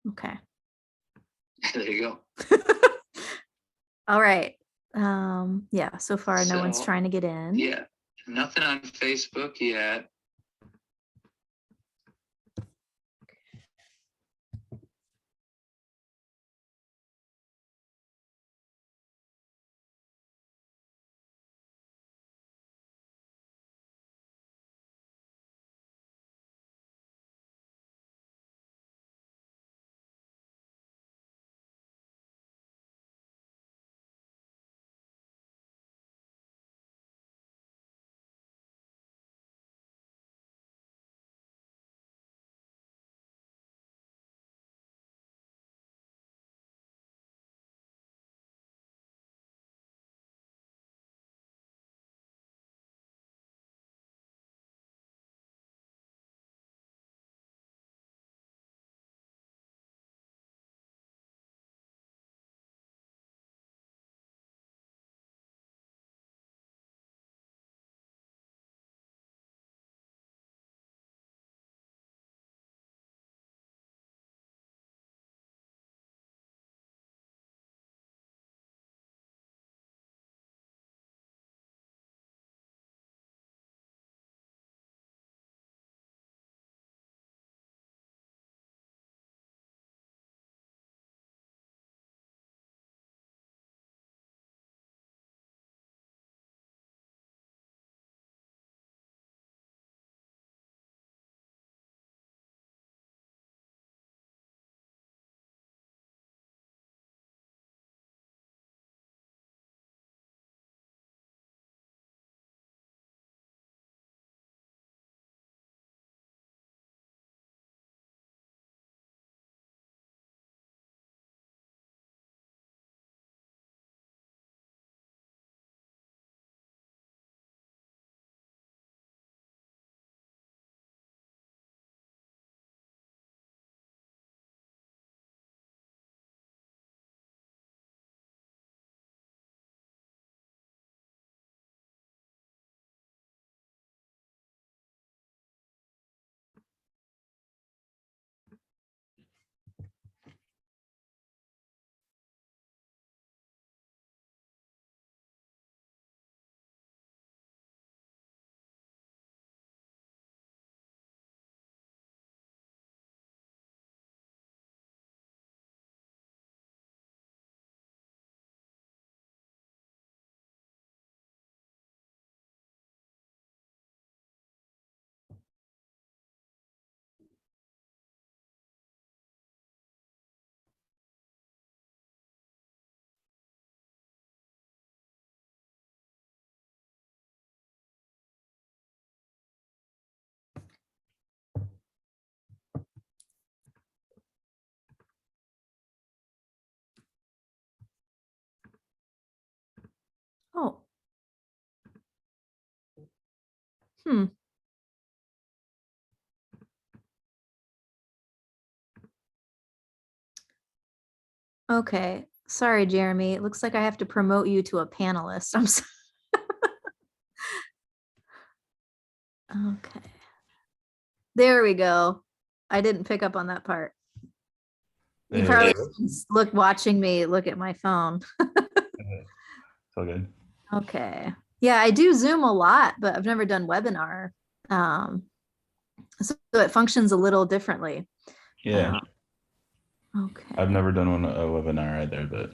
Okay. There you go. All right. Yeah, so far no one's trying to get in. Yeah, nothing on Facebook yet. Oh. Okay. Sorry, Jeremy. It looks like I have to promote you to a panelist. I'm sorry. Okay. There we go. I didn't pick up on that part. You probably watching me look at my phone. It's all good. Okay. Yeah, I do Zoom a lot, but I've never done webinar. So it functions a little differently. Yeah. Okay. I've never done a webinar either, but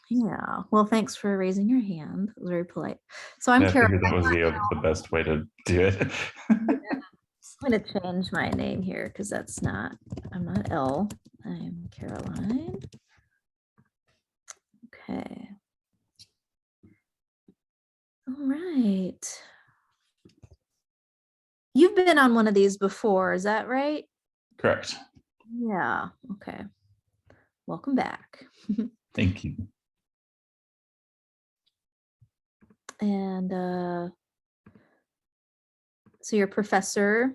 yeah. Well, thanks for raising your hand. It was very polite. So I'm I figured that was the best way to do it. I'm going to change my name here because I'm not Elle. I'm Caroline. Okay. All right. You've been on one of these before, is that right? Correct. Yeah. Okay. Welcome back. Thank you. And so you're a professor.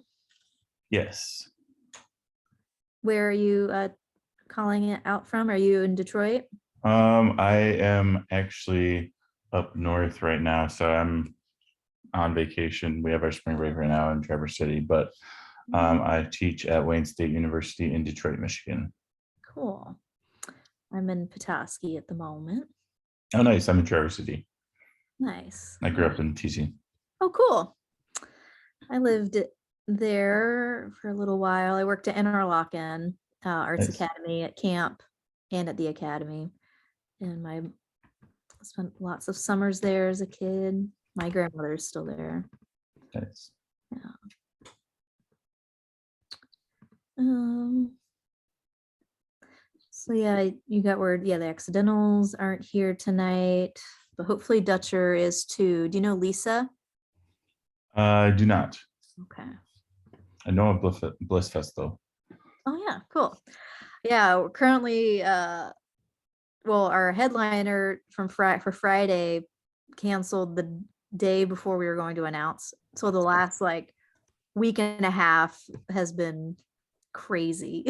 Yes. Where are you calling it out from? Are you in Detroit? I am actually up north right now, so I'm on vacation. We have our spring break right now in Traverse City, but I teach at Wayne State University in Detroit, Michigan. Cool. I'm in Petoskey at the moment. Oh, nice. I'm in Traverse City. Nice. I grew up in TC. Oh, cool. I lived there for a little while. I worked at Interlochen Arts Nice. Academy at camp and at the academy. And I spent lots of summers there as a kid. My grandmother's still there. Nice. Yeah. So yeah, you got word. Yeah, the accidentals aren't here tonight, but hopefully Dutcher is too. Do you know Lisa? I do not. Okay. I know of Blissfest though. Oh yeah, cool. Yeah, we're currently well, our headliner from for Friday canceled the day before we were going to announce. So the last like week and a half has been crazy.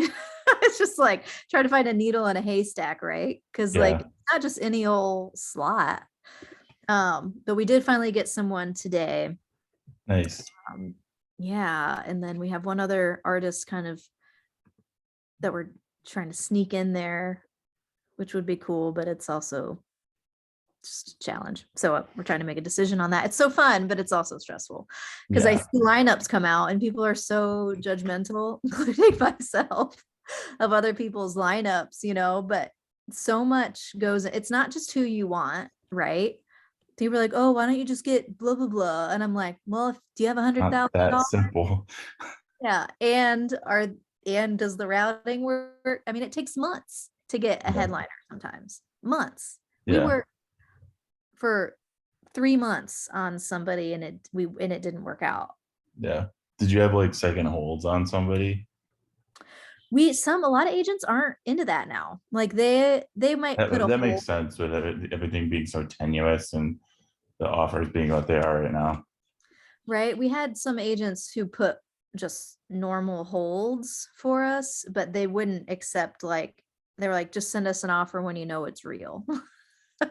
It's just like trying to find a needle in a haystack, right? Because like it's not just any old slot. But we did finally get someone today. Nice. Yeah, and then we have one other artist kind of that we're trying to sneak in there, which would be cool, but it's also just a challenge. So we're trying to make a decision on that. It's so fun, but it's also stressful because I see lineups come out and people are so judgmental, including myself, of other people's lineups, you know, but so much goes, it's not just who you want, right? People are like, oh, why don't you just get blah, blah, blah. And I'm like, well, do you have Not that $100,000? simple. Yeah. And does the routing work? I mean, it takes months to get a headliner sometimes. Months. We worked for 3 months on somebody and it didn't work out. Yeah. Did you have like second holds on somebody? A lot of agents aren't into that now. Like they might put that makes sense with everything being so tenuous and the offers being what they are right now. Right. We had some agents who put just normal holds for us, but they wouldn't accept they were like, just send us an offer when you know it's real.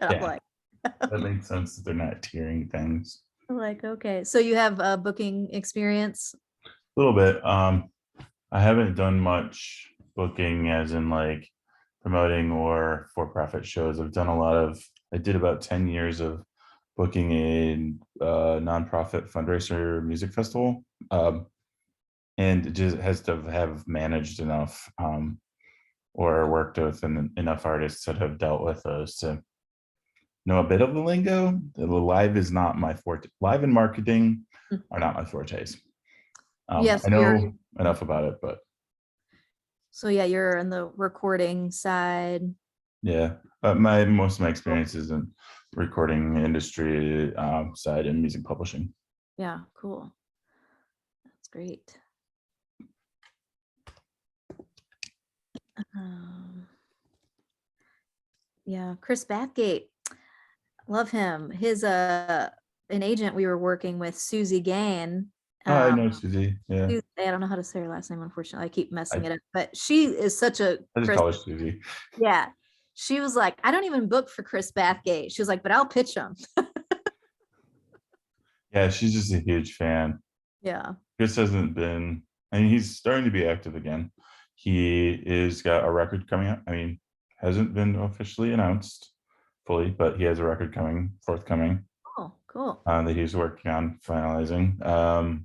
I'm like, that makes sense that they're not tiering things. Like, okay. So you have a booking experience? A little bit. I haven't done much booking as in like promoting or for-profit shows. I did about 10 years of booking a nonprofit fundraiser music festival. And it just has to have managed enough or worked with enough artists that have dealt with those to know a bit of the lingo. The live is not my forte. Live and marketing are not my fortes. Yes, I know enough about it, but. So yeah, you're in the recording side. Yeah, most of my experience is in recording industry side and music publishing. Yeah, cool. That's great. Yeah, Chris Bathgate, love him. His an agent we were working with, Susie Gain. I know Susie. Yeah, I don't know how to say her last name, unfortunately. I keep messing it up, but she is such a. I just call her Susie. Yeah, she was like, I don't even book for Chris Bathgate. She was like, but I'll pitch him. Yeah, she's just a huge fan. Yeah. Chris hasn't been. I mean, he's starting to be active again. He is got a record coming out. I mean, hasn't been officially announced fully, but he has a record forthcoming. Oh, cool. That he's working on finalizing.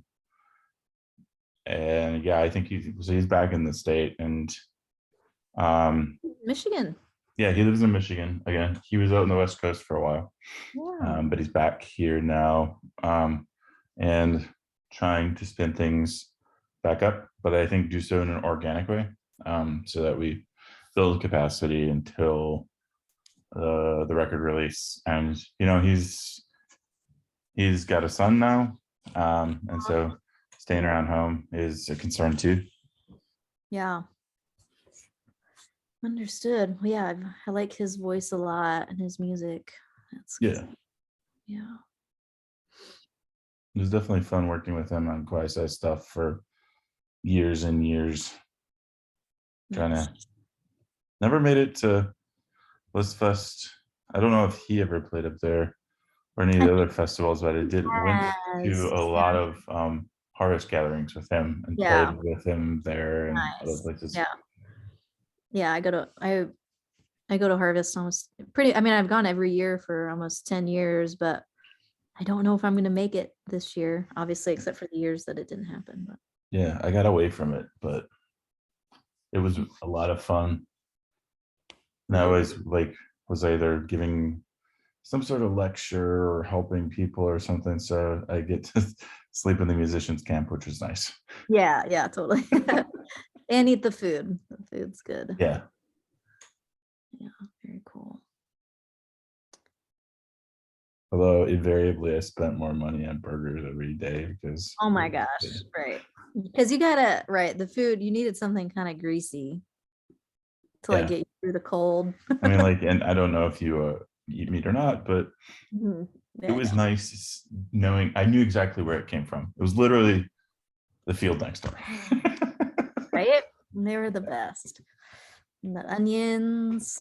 And yeah, I think he's back in the state and Michigan. Yeah, he lives in Michigan again. He was out on the West Coast for a while, but he's back here now and trying to spin things back up, but I think do so in an organic way so that we build capacity until the record release. And you know, he's got a son now, and so staying around home is a concern too. Yeah. Understood. Well, yeah, I like his voice a lot and his music. Yeah. It was definitely fun working with him on quasi stuff for years and years. Kind of never made it to Blissfest. I don't know if he ever played up there or any of the other festivals, but I went to a lot of harvest gatherings with him and Yeah. played with him there and other Nice. places. Yeah. Yeah, I go to Harvest almost I mean, I've gone every year for almost 10 years, but I don't know if I'm going to make it this year, obviously, except for the years that it didn't happen. But Yeah, I got away from it, but it was a lot of fun. And I always was either giving some sort of lecture or helping people or something. So I get to sleep in the musicians camp, which is nice. yeah, totally. And eat the food. The food's good. Yeah. Yeah, very cool. Although invariably I spent more money on burgers every day because Oh my gosh, right. Because you gotta, right, the food, you needed something kind of greasy to like get you through the cold. I mean, and I don't know if you eat meat or not, but it was nice knowing I knew exactly where it came from. It was literally the field next door. Right? And they were the best. And the onions.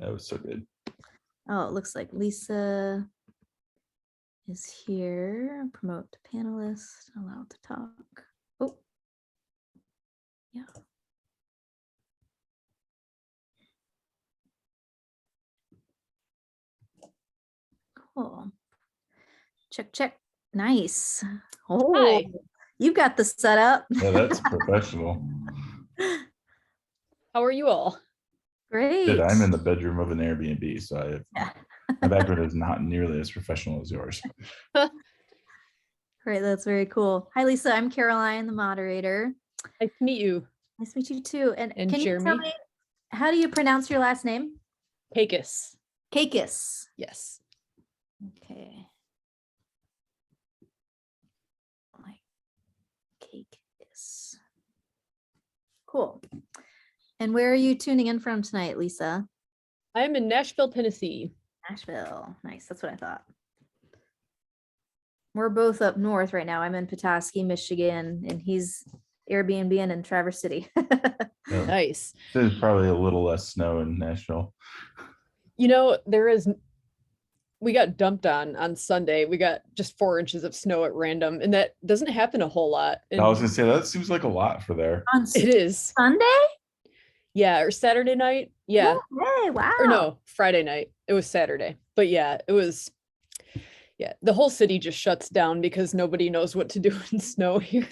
That was so good. Oh, it looks like Lisa is here. Promote to panelist, allowed to talk. Oh, yeah. Cool. Check. Nice. Oh, Hi. you got the setup. Yeah, that's professional. How are you all? Great. Good. I'm in the bedroom of an Airbnb, so Yeah. my background is not nearly as professional as yours. Great. That's very cool. Hi, Lisa. I'm Caroline, the moderator. Nice to meet you. Nice to meet you too. And And can you tell Jeremy. me, how do you pronounce your last name? Kacos. Kacos. Yes. Okay. Like Kacos. Cool. And where are you tuning in from tonight, Lisa? I'm in Nashville, Tennessee. Nashville. Nice. That's what I thought. We're both up north right now. I'm in Petoskey, Michigan, and he's Airbnb in Traverse City. Yeah. Nice. There's probably a little less snow in Nashville. You know, we got dumped on Sunday. We got just 4 inches of snow at random, and that doesn't happen a whole lot. I was And gonna say that seems like a lot for there. On it is. Sunday? Yeah, or Saturday night. Yeah. Hey, wow. Or no, Friday night. It was Saturday. But yeah, it was. Yeah, the whole city just shuts down because nobody knows what to do in snow here.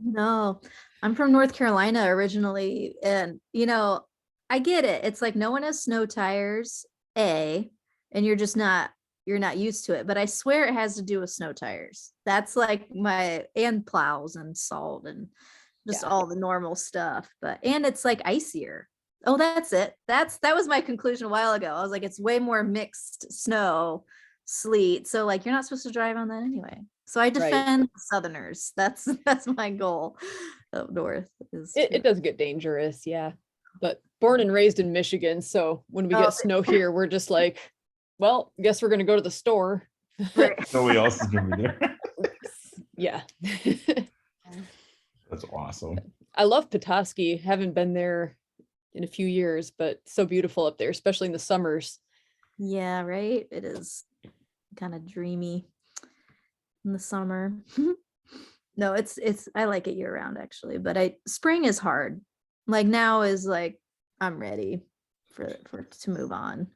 No, I'm from North Carolina originally. And, I get it. It's like no one has snow tires, and you're not used to it. But I swear it has to do with snow tires. That's like and plows and salt and just Yeah. all the normal stuff. And it's like icier. Oh, that's it. That was my conclusion a while ago. I was like, it's way more mixed snow, sleet. So like, you're not supposed to drive on that anyway. So I defend Southerners. That's my goal up north. It does get dangerous, yeah. But born and raised in Michigan, so when we get snow here, we're just like, well, guess we're gonna go to the store. Right. Nobody else is gonna be there. Yeah. That's awesome. I love Petoskey. Haven't been there in a few years, but so beautiful up there, especially in the summers. Yeah, right. It is kind of dreamy in the summer. No, it's I like it year round actually, but spring is hard. Like now is like I'm ready for to move on.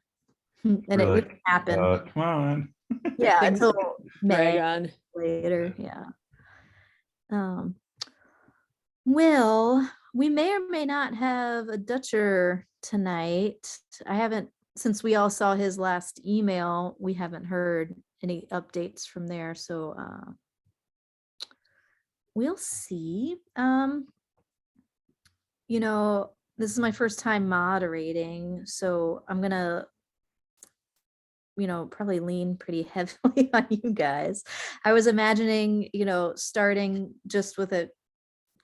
And it Really? would happen. Come on. Yeah, Things until drag May on. later. Yeah. Well, we may or may not have a Dutcher tonight. I haven't, since we all saw his last email, we haven't heard any updates from there. So we'll see. This is my first time moderating, so I'm gonna probably lean pretty heavily on you guys. I was imagining, starting just with a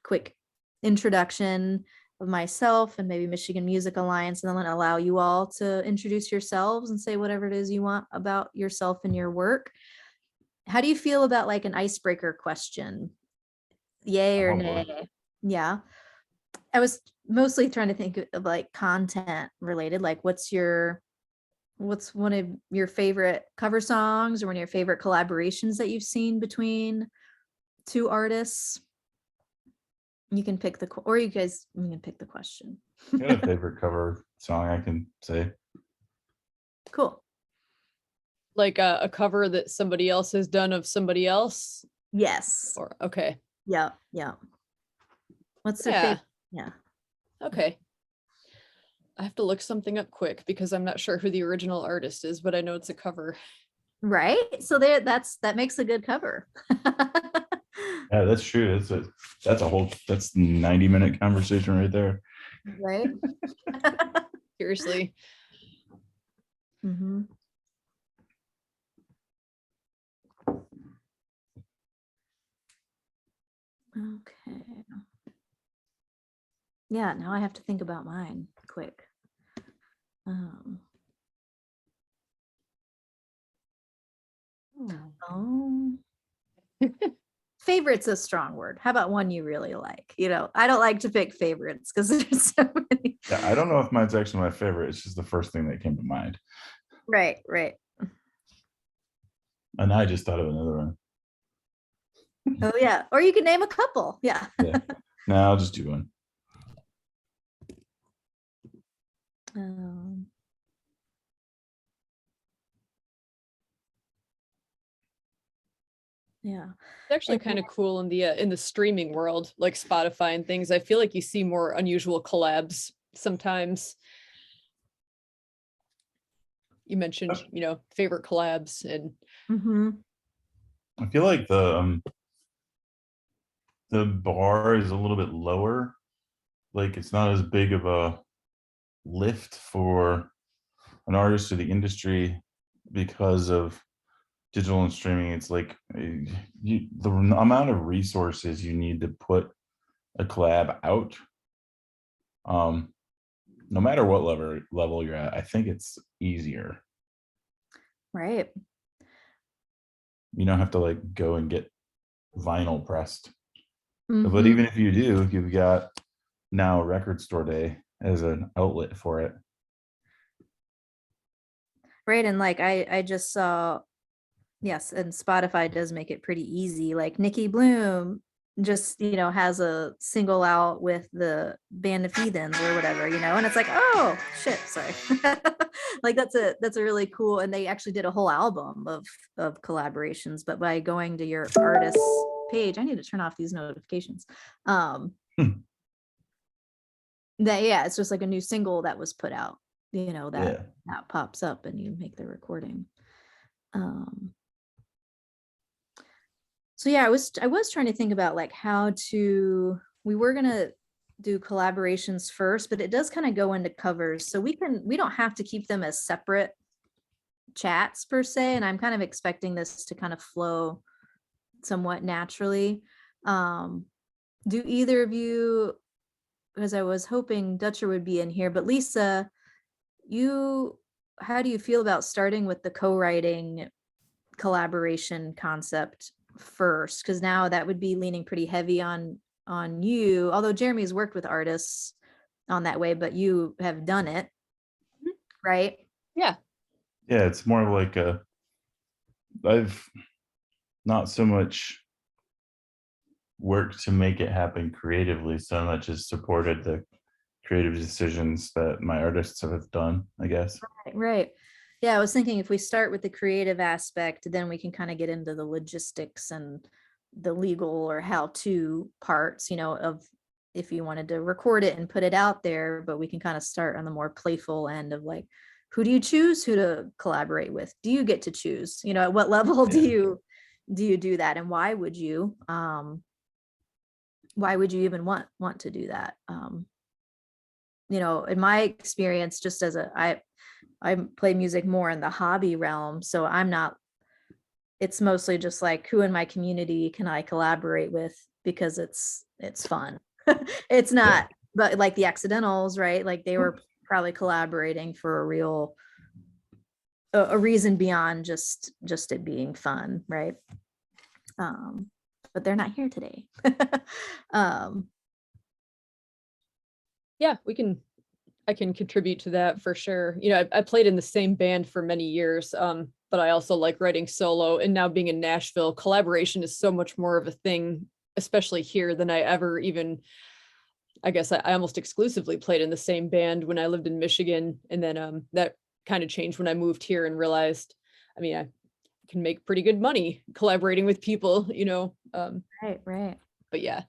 quick introduction of myself and maybe Michigan Music Alliance, and then allow you all to introduce yourselves and say whatever it is you want about yourself and your work. How do you feel about like an icebreaker question? Yay or nay? Yeah. I was mostly trying to think of like content related, like what's one of your favorite cover songs or one of your favorite collaborations that you've seen between 2 artists. You can pick or you guys, you can pick the question. I got a favorite cover song I can say. Cool. Like a cover that somebody else has done of somebody else? Yes. Or okay. Yeah. What's their Yeah. favorite? Yeah. Okay. I have to look something up quick because I'm not sure who the original artist is, but I know it's a cover. Right. So there, that makes a good cover. Yeah, that's true. That's 90-minute conversation right there. Right. Seriously. Mm-hmm. Okay. Yeah, now I have to think about mine quick. Oh. Favorite's a strong word. How about one you really like? I don't like to pick favorites because there's so many. Yeah, I don't know if mine's actually my favorite. It's just the first thing that came to mind. Right. And I just thought of another one. Oh yeah. Or you can name a couple. Yeah. Yeah. No, I'll just do one. Yeah. It's actually kind of cool in the streaming world, like Spotify and things. I feel like you see more unusual collabs sometimes. You mentioned, favorite collabs and Mm-hmm. I feel like the bar is a little bit lower. Like it's not as big of a lift for an artist or the industry because of digital and streaming. It's like the amount of resources you need to put a collab out, no matter what level you're at, I think it's easier. Right. You don't have to like go and get vinyl pressed. Mm-hmm. But even if you do, you've got now Record Store Day as an outlet for it. Right. And like I just saw, yes, and Spotify does make it pretty easy. Like Nikki Bloom just, has a single out with the Band of Heathens or whatever, and it's like, oh shit, sorry. Like that's a really cool, and they actually did a whole album of collaborations, but by going to your artist page, I need to turn off these notifications. It's just like a new single that was put out, that pops up and you make the recording. So yeah, I was trying to think about like we were gonna do collaborations first, but it does kind of go into covers. So we don't have to keep them as separate chats per se. And I'm kind of expecting this to kind of flow somewhat naturally. Do either of you, because I was hoping Dutcher would be in here, but Lisa, how do you feel about starting with the co-writing collaboration concept first? Because now that would be leaning pretty heavy on you, although Jeremy's worked with artists on that way, but you have done it, right? Yeah, it's more of like I've not so much worked to make it happen creatively so much as supported the creative decisions that my artists have done, I guess. Right. Yeah, I was thinking if we start with the creative aspect, then we can kind of get into the logistics and the legal or how-to parts, of if you wanted to record it and put it out there, but we can kind of start on the more playful end of like, who do you choose who to collaborate with? Do you get to choose? At what level do you do that? And why would you even want to do that? In my experience, just as I play music more in the hobby realm, so it's mostly just like who in my community can I collaborate with because it's fun. It's not, but like the Accidentals, right? Like they were probably collaborating for a reason beyond just it being fun, right? But they're not here today. yeah, we can I can contribute to that for sure. You know, I played in the same band for many years, but I also like writing solo. And now being in Nashville, collaboration is so much more of a thing, especially here, than I ever even. I guess I almost exclusively played in the same band when I lived in Michigan, and then that kind of changed when I moved here and realized, I mean, I can make pretty good money collaborating with people, you know. Right. But yeah.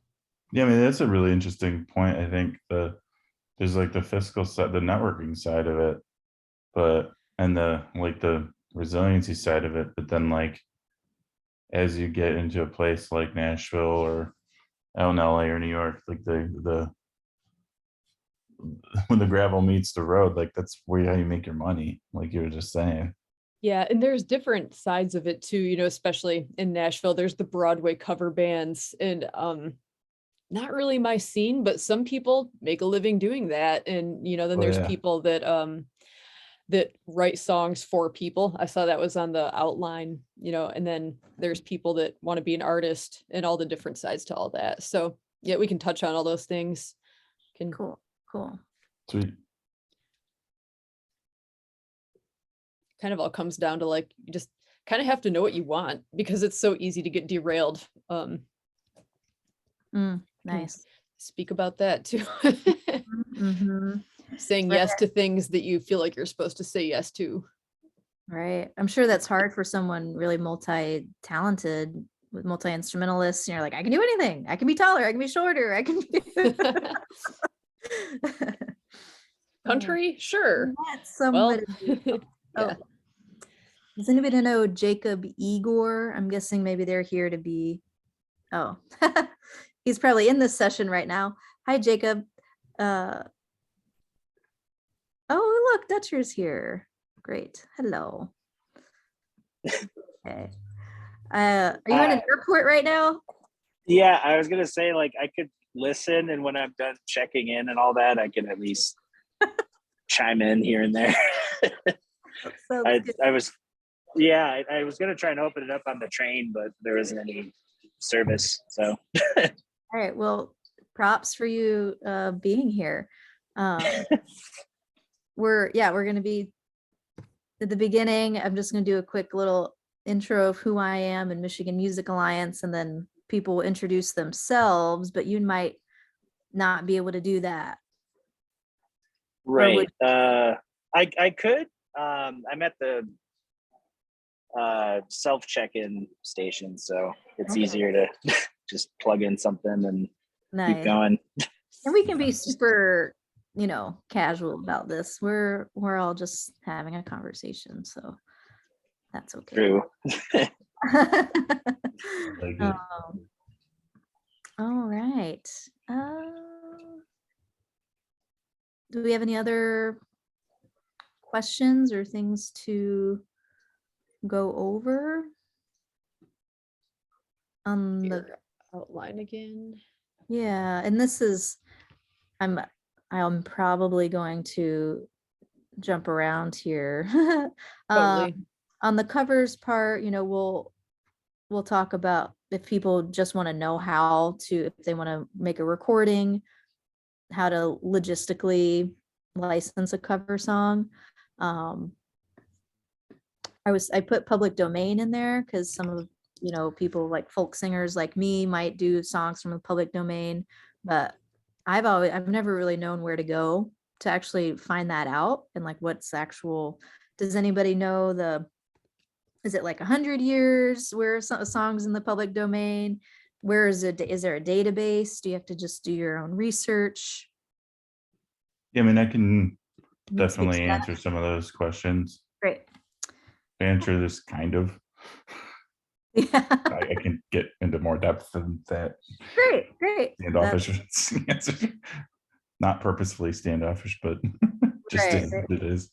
Yeah, I mean, that's a really interesting point. I think there's like the fiscal side, the networking side of it, and the resiliency side of it. But then like as you get into a place like Nashville or out in LA or New York, like the when the gravel meets the road, like that's where how you make your money, like you were just saying. Yeah, and there's different sides of it too, you know, especially in Nashville. There's the Broadway cover bands, and not really my scene, but some people make a living doing that. And you know, then Oh, there's yeah. people that write songs for people. I saw that was on the outline, you know, and then there's people that want to be an artist and all the different sides to all that. So yeah, we can touch on all those things. Cool. Sweet. Kind of all comes down to like, you just kind of have to know what you want, because it's so easy to get derailed. Nice. Speak about that too. Mm-hmm. Saying yes to things that you feel like you're supposed to say yes to. Right. I'm sure that's hard for someone really multi-talented with multi-instrumentalists. You're like, I can do anything. I can be taller. I can be shorter. I can be Country, sure. Somebody. Well, yeah. Does anybody know Jacob Igor? I'm guessing maybe they're here to be. Oh, he's probably in this session right now. Hi, Jacob. Oh, look, Dutcher's here. Great. Hello. Okay. Are you in an airport right now? Yeah, I was gonna say, like, I could listen, and when I'm done checking in and all that, I can at least chime in here and there. I was gonna try and open it up on the train, but there isn't any service. So all right. Well, props for you being here. We're gonna be at the beginning. I'm just gonna do a quick little intro of who I am and Michigan Music Alliance, and then people will introduce themselves, but you might not be able to do that. right. I could. I'm at the self check-in station, so it's easier to just plug in something and keep going. And we can be super, casual about this. We're all just having a conversation, so that's okay. True. All right. Do we have any other questions or things to go over on the outline again? Yeah, and this is I'm probably going to jump around here. Totally. On the covers part, we'll talk about if people just want to know if they want to make a recording, how to logistically license a cover song. I put public domain in there because some of people like folk singers like me might do songs from the public domain, but I've never really known where to go to actually find that out, and like what's actual. Does anybody know is it like 100 years where songs in the public domain? Where is it? Is there a database? Do you have to just do your own research? Yeah, I mean, I can definitely answer some of those questions. Great. Answer this kind of. Yeah. I can get into more depth than that. Great. Standoffish answer. Not purposefully standoffish, but just it is.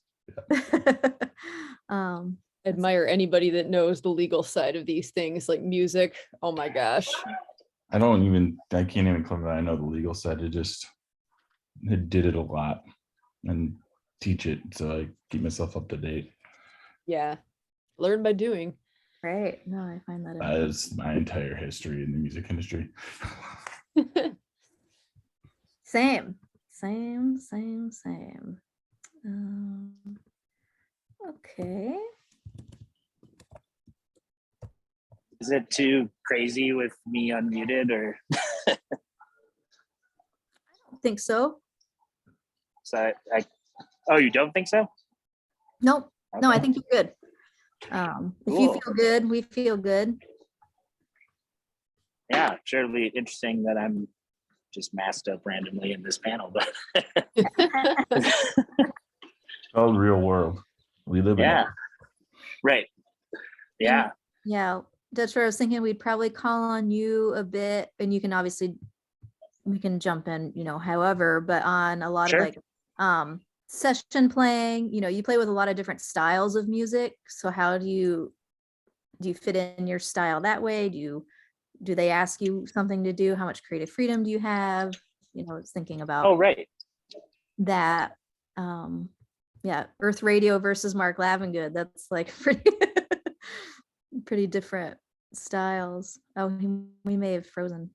Yeah. Admire anybody that knows the legal side of these things, like music. Oh my gosh. I can't even claim that I know the legal side. I did it a lot and teach it, so I keep myself up to date. Yeah, learn by doing. Right. No, I find that That is my entire history in the music industry. Same. Same. Okay. Is it too crazy with me unmuted or I don't think so. so oh, you don't think so? Nope. No, I Okay. think you're good. If you Cool. feel good, we feel good. Yeah, surely interesting that I'm just masked up randomly in this panel, but It's called real world. We live in yeah, it. right. Yeah, Yeah, that's where I was thinking we'd probably call on you a bit, and you can obviously, we can jump in, however, but on a lot Sure. of like session playing, you play with a lot of different styles of music. So how do you fit in your style that way? Do they ask you something to do? How much creative freedom do you have? It's thinking about oh, right. that. Yeah, Earth Radio versus Mark Lavengood. That's like pretty different styles. Oh, we may have frozen.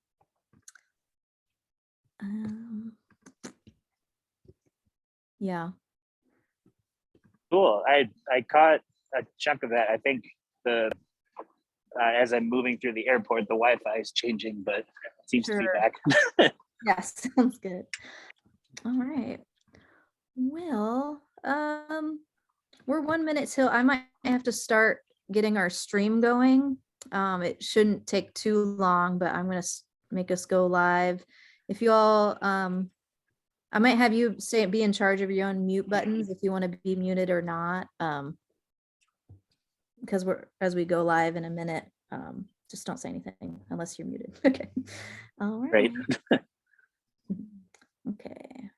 Yeah. Cool. I caught a chunk of that. I think the as I'm moving through the airport, the Wi-Fi is changing, but it seems to be Sure. back. Yes, sounds good. All right. Well, we're 1 minute till. I might have to start getting our stream going. It shouldn't take too long, but I'm gonna make us go live. If you all, I might have you be in charge of your own mute buttons if you want to be muted or not. Because as we go live in a minute, just don't say anything unless you're muted. Okay. All right. Right. Okay.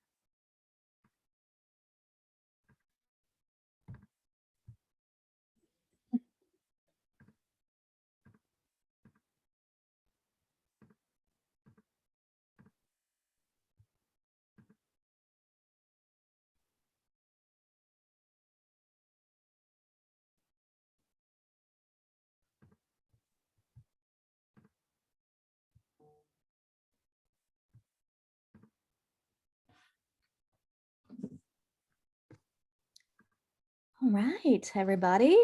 All right, everybody.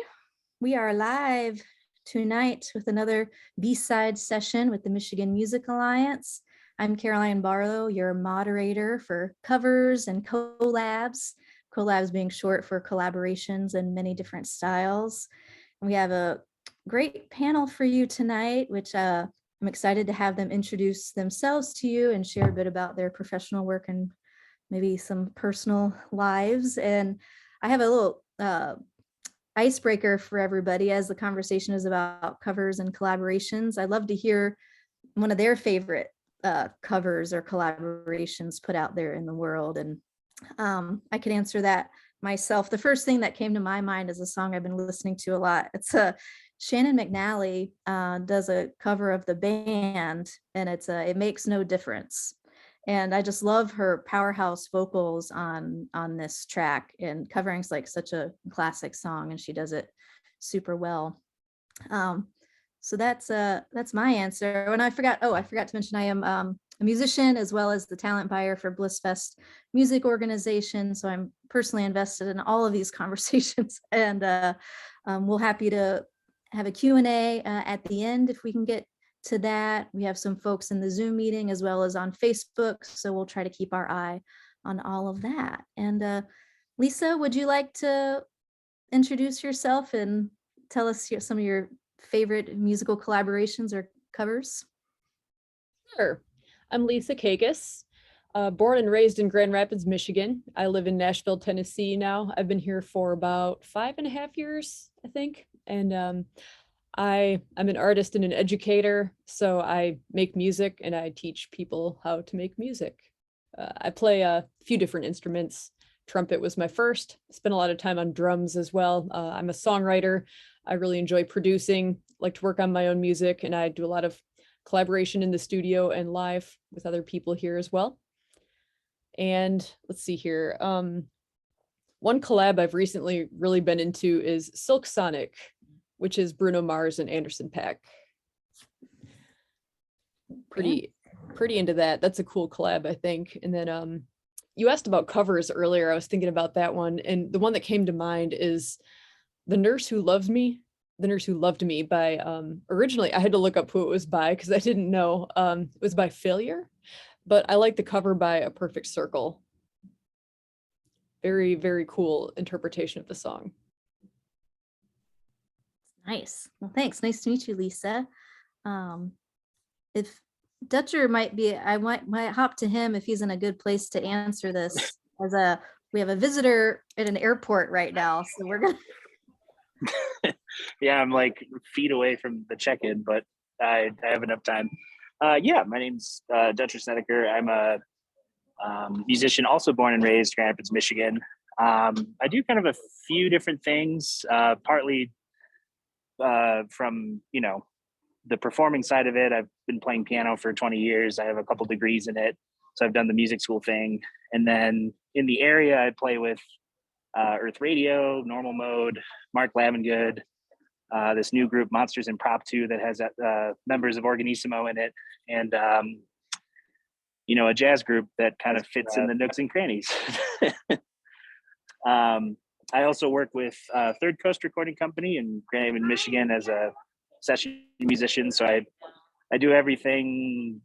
We are live tonight with another B-side session with the Michigan Music Alliance. I'm Caroline Barlow, your moderator for Covers and Collabs. Collabs being short for collaborations in many different styles. And we have a great panel for you tonight, which I'm excited to have them introduce themselves to you and share a bit about their professional work and maybe some personal lives. And I have a little icebreaker for everybody as the conversation is about covers and collaborations. I'd love to hear one of their favorite covers or collaborations put out there in the world. And I could answer that myself. The first thing that came to my mind is a song I've been listening to a lot. It's Shannon McNally does a cover of The Band, and it's It Makes No Difference. And I just love her powerhouse vocals on this track, and covering's like such a classic song, and she does it super well. So that's my answer. And I forgot to mention I am a musician as well as the talent buyer for Blissfest Music Organization. So I'm personally invested in all of these conversations, and we're happy to have a Q&A at the end if we can get to that. We have some folks in the Zoom meeting as well as on Facebook, so we'll try to keep our eye on all of that. And Lisa, would you like to introduce yourself and tell us some of your favorite musical collaborations or covers? Sure. I'm Lisa Kacos, born and raised in Grand Rapids, Michigan. I live in Nashville, Tennessee now. I've been here for about 5.5 years, I think. And I'm an artist and an educator, so I make music and I teach people how to make music. I play a few different instruments. Trumpet was my first. Spent a lot of time on drums as well. I'm a songwriter. I really enjoy producing, like to work on my own music, and I do a lot of collaboration in the studio and live with other people here as well. And let's see here. One collab I've recently really been into is Silk Sonic, which is Bruno Mars and Anderson .Paak. Pretty into that. That's a cool collab, I think. And then you asked about covers earlier. I was thinking about that one, and the one that came to mind is The Nurse Who Loved Me. The Nurse Who Loved Me by originally I had to look up who it was by because I didn't know. It was by Failure, but I like the cover by A Perfect Circle. Very, very cool interpretation of the song. Nice. Well, thanks. Nice to meet you, Lisa. If Dutcher might be, I might hop to him if he's in a good place to answer this. We have a visitor at an airport right now, so we're gonna. Yeah, I'm like feet away from the check-in, but I have enough time. Yeah, my name's Dutcher Snedeker. I'm a musician, also born and raised Grand Rapids, Michigan. I do kind of a few different things, partly from, the performing side of it. I've been playing piano for 20 years. I have a couple degrees in it. So I've done the music school thing. And then in the area, I play with Earth Radio, Normal Mode, Mark Lavengood, this new group, Monsters Impromptu, that has members of Organissimo in it. And, a jazz group that kind of fits in the nooks and crannies. I also work with Third Coast Recording Company in Grand Haven, Michigan as a session musician. So I do everything,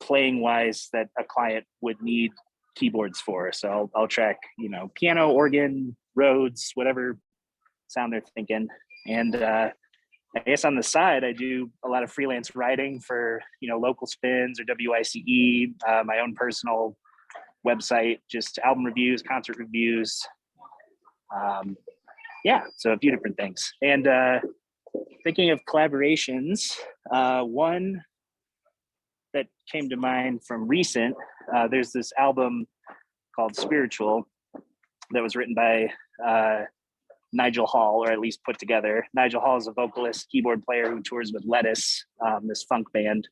playing wise that a client would need keyboards for. So I'll track, piano, organ, Rhodes, whatever sound they're thinking. And I guess on the side, I do a lot of freelance writing for, local spins or WICE, my own personal website, just album reviews, concert reviews. So a few different things. And thinking of collaborations, one that came to mind from recent, there's this album called Spiritual that was written by Nigel Hall, or at least put together. Nigel Hall is a vocalist, keyboard player who tours with Lettuce, this funk band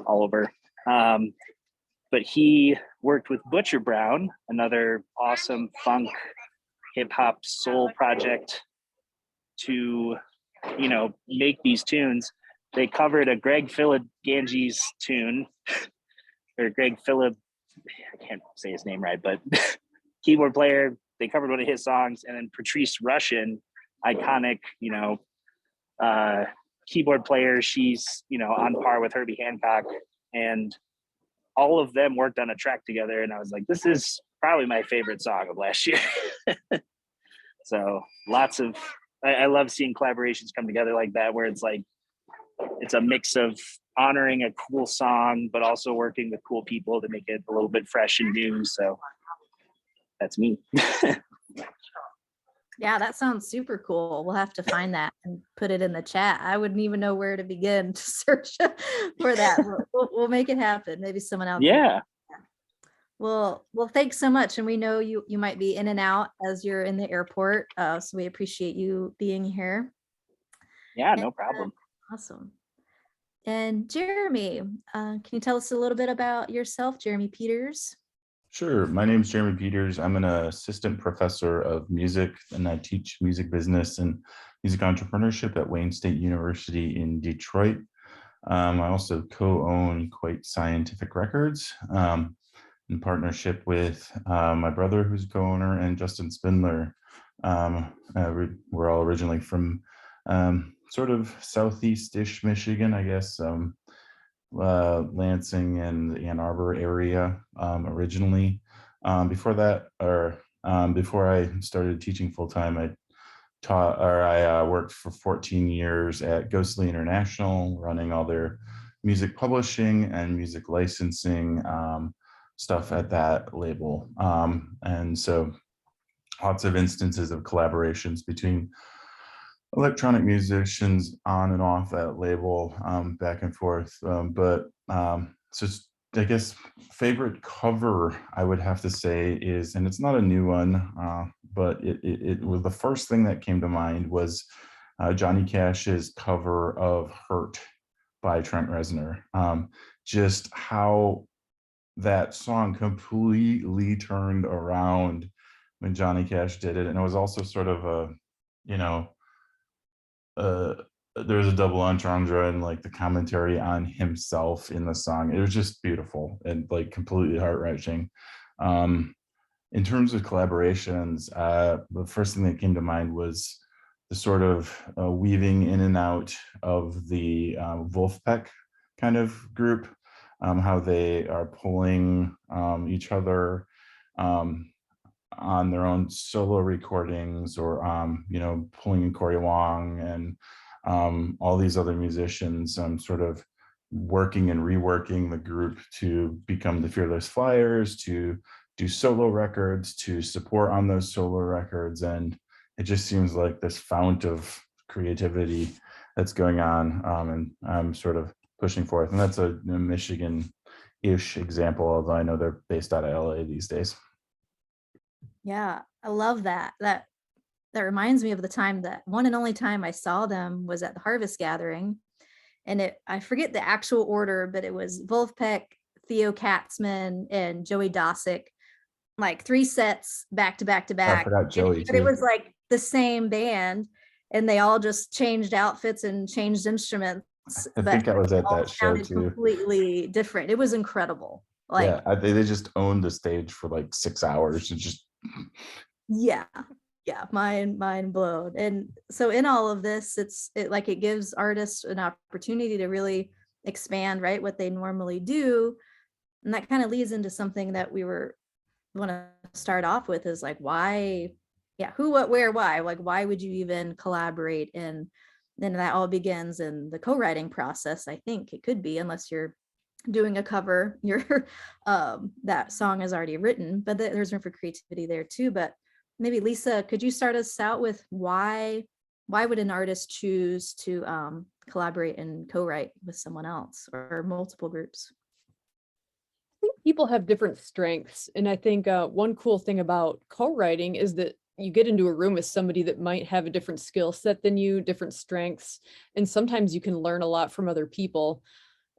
all over. But he worked with Butcher Brown, another awesome funk, hip hop, soul project, to, make these tunes. They covered a Greg Philip-Ganges tune, or Greg Philip, I can't say his name right, but keyboard player. They covered one of his songs, and then Patrice Rushen, iconic, keyboard player. She's, on par with Herbie Hancock, and all of them worked on a track together. And I was like, this is probably my favorite song of last year. So I love seeing collaborations come together like that, where it's like, it's a mix of honoring a cool song, but also working with cool people to make it a little bit fresh and new. So that's me. Yeah, that sounds super cool. We'll have to find that and put it in the chat. I wouldn't even know where to begin to search for that. We'll make it happen. Maybe someone else. Yeah. Well, thanks so much. And we know you might be in and out as you're in the airport. So we appreciate you being here. Yeah, no problem. Awesome. And Jeremy, can you tell us a little bit about yourself, Jeremy Peters? Sure. My name is Jeremy Peters. I'm an assistant professor of music, and I teach music business and music entrepreneurship at Wayne State University in Detroit. I also co-own Quite Scientific Records in partnership with my brother, who's co-owner, and Justin Spindler. We're all originally from sort of southeast-ish Michigan, I guess. Lansing and the Ann Arbor area originally. Before I started teaching full-time, I worked for 14 years at Ghostly International, running all their music publishing and music licensing stuff at that label. And so lots of instances of collaborations between electronic musicians on and off that label, back and forth. So I guess favorite cover I would have to say is, and it's not a new one, but it was the first thing that came to mind was Johnny Cash's cover of Hurt by Trent Reznor. Just how that song completely turned around when Johnny Cash did it. And it was also sort of there was a double entendre and like the commentary on himself in the song. It was just beautiful and like completely heart-wrenching. In terms of collaborations, the first thing that came to mind was the sort of weaving in and out of the Wolfpack kind of group, how they are pulling each other on their own solo recordings, or pulling in Corey Wong and all these other musicians, sort of working and reworking the group to become the Fearless Flyers, to do solo records, to support on those solo records. And it just seems like this fount of creativity that's going on, and I'm sort of pushing forth. And that's a Michigan-ish example, although I know they're based out of LA these days. Yeah, I love that. That reminds me of the time, that one and only time I saw them was at the Harvest Gathering. And I forget the actual order, but it was Wolfpack, Theo Katzman, and Joey Dosick, like 3 sets back to back to back. I forgot Joey But it too. was like the same band, and they all just changed outfits and changed instruments. I think I was at that show sounded too. completely different. It was incredible. Like, Yeah, they just owned the stage for like 6 hours. It just yeah, mind blown. And so in all of this, it gives artists an opportunity to really expand, right, what they normally do. And that kind of leads into something that we want to start off with, is like, why, who, what, where, why, like, why would you even collaborate? And then that all begins in the co-writing process. I think it could be, unless you're doing a cover, that song is already written, but there's room for creativity there too. But maybe Lisa, could you start us out with why would an artist choose to collaborate and co-write with someone else or multiple groups? I think people have different strengths. And I think one cool thing about co-writing is that you get into a room with somebody that might have a different skill set than you, different strengths. And sometimes you can learn a lot from other people.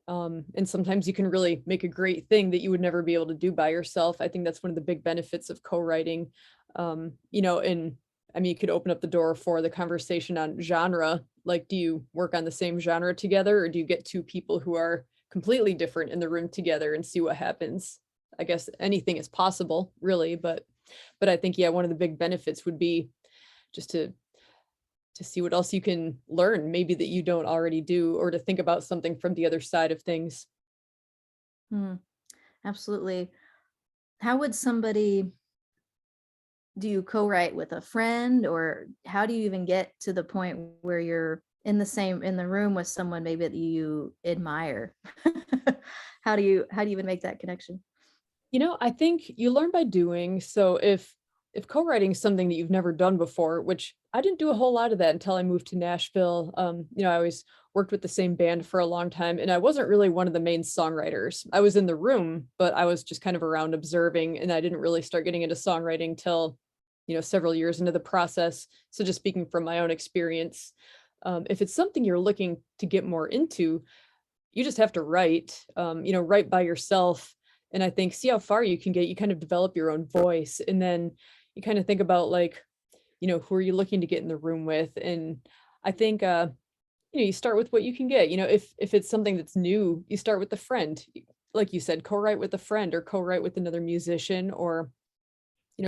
And sometimes you can really make a great thing that you would never be able to do by yourself. I think that's one of the big benefits of co-writing. And I mean, you could open up the door for the conversation on genre. Like, do you work on the same genre together, or do you get 2 people who are completely different in the room together and see what happens? I guess anything is possible, really, but I think, one of the big benefits would be just to see what else you can learn, maybe that you don't already do, or to think about something from the other side of things. Absolutely. How would somebody, do you co-write with a friend, or how do you even get to the point where you're in the room with someone maybe that you admire? How do you even make that connection? I think you learn by doing. So if co-writing is something that you've never done before, which I didn't do a whole lot of that until I moved to Nashville. I always worked with the same band for a long time, and I wasn't really one of the main songwriters. I was in the room, but I was just kind of around observing, and I didn't really start getting into songwriting till, several years into the process. So just speaking from my own experience, if it's something you're looking to get more into, you just have to write, write by yourself. And I think, see how far you can get. You kind of develop your own voice, and then you kind of think about, like, who are you looking to get in the room with? And I think, you start with what you can get. If it's something that's new, you start with a friend, like you said, co-write with a friend, or co-write with another musician, or,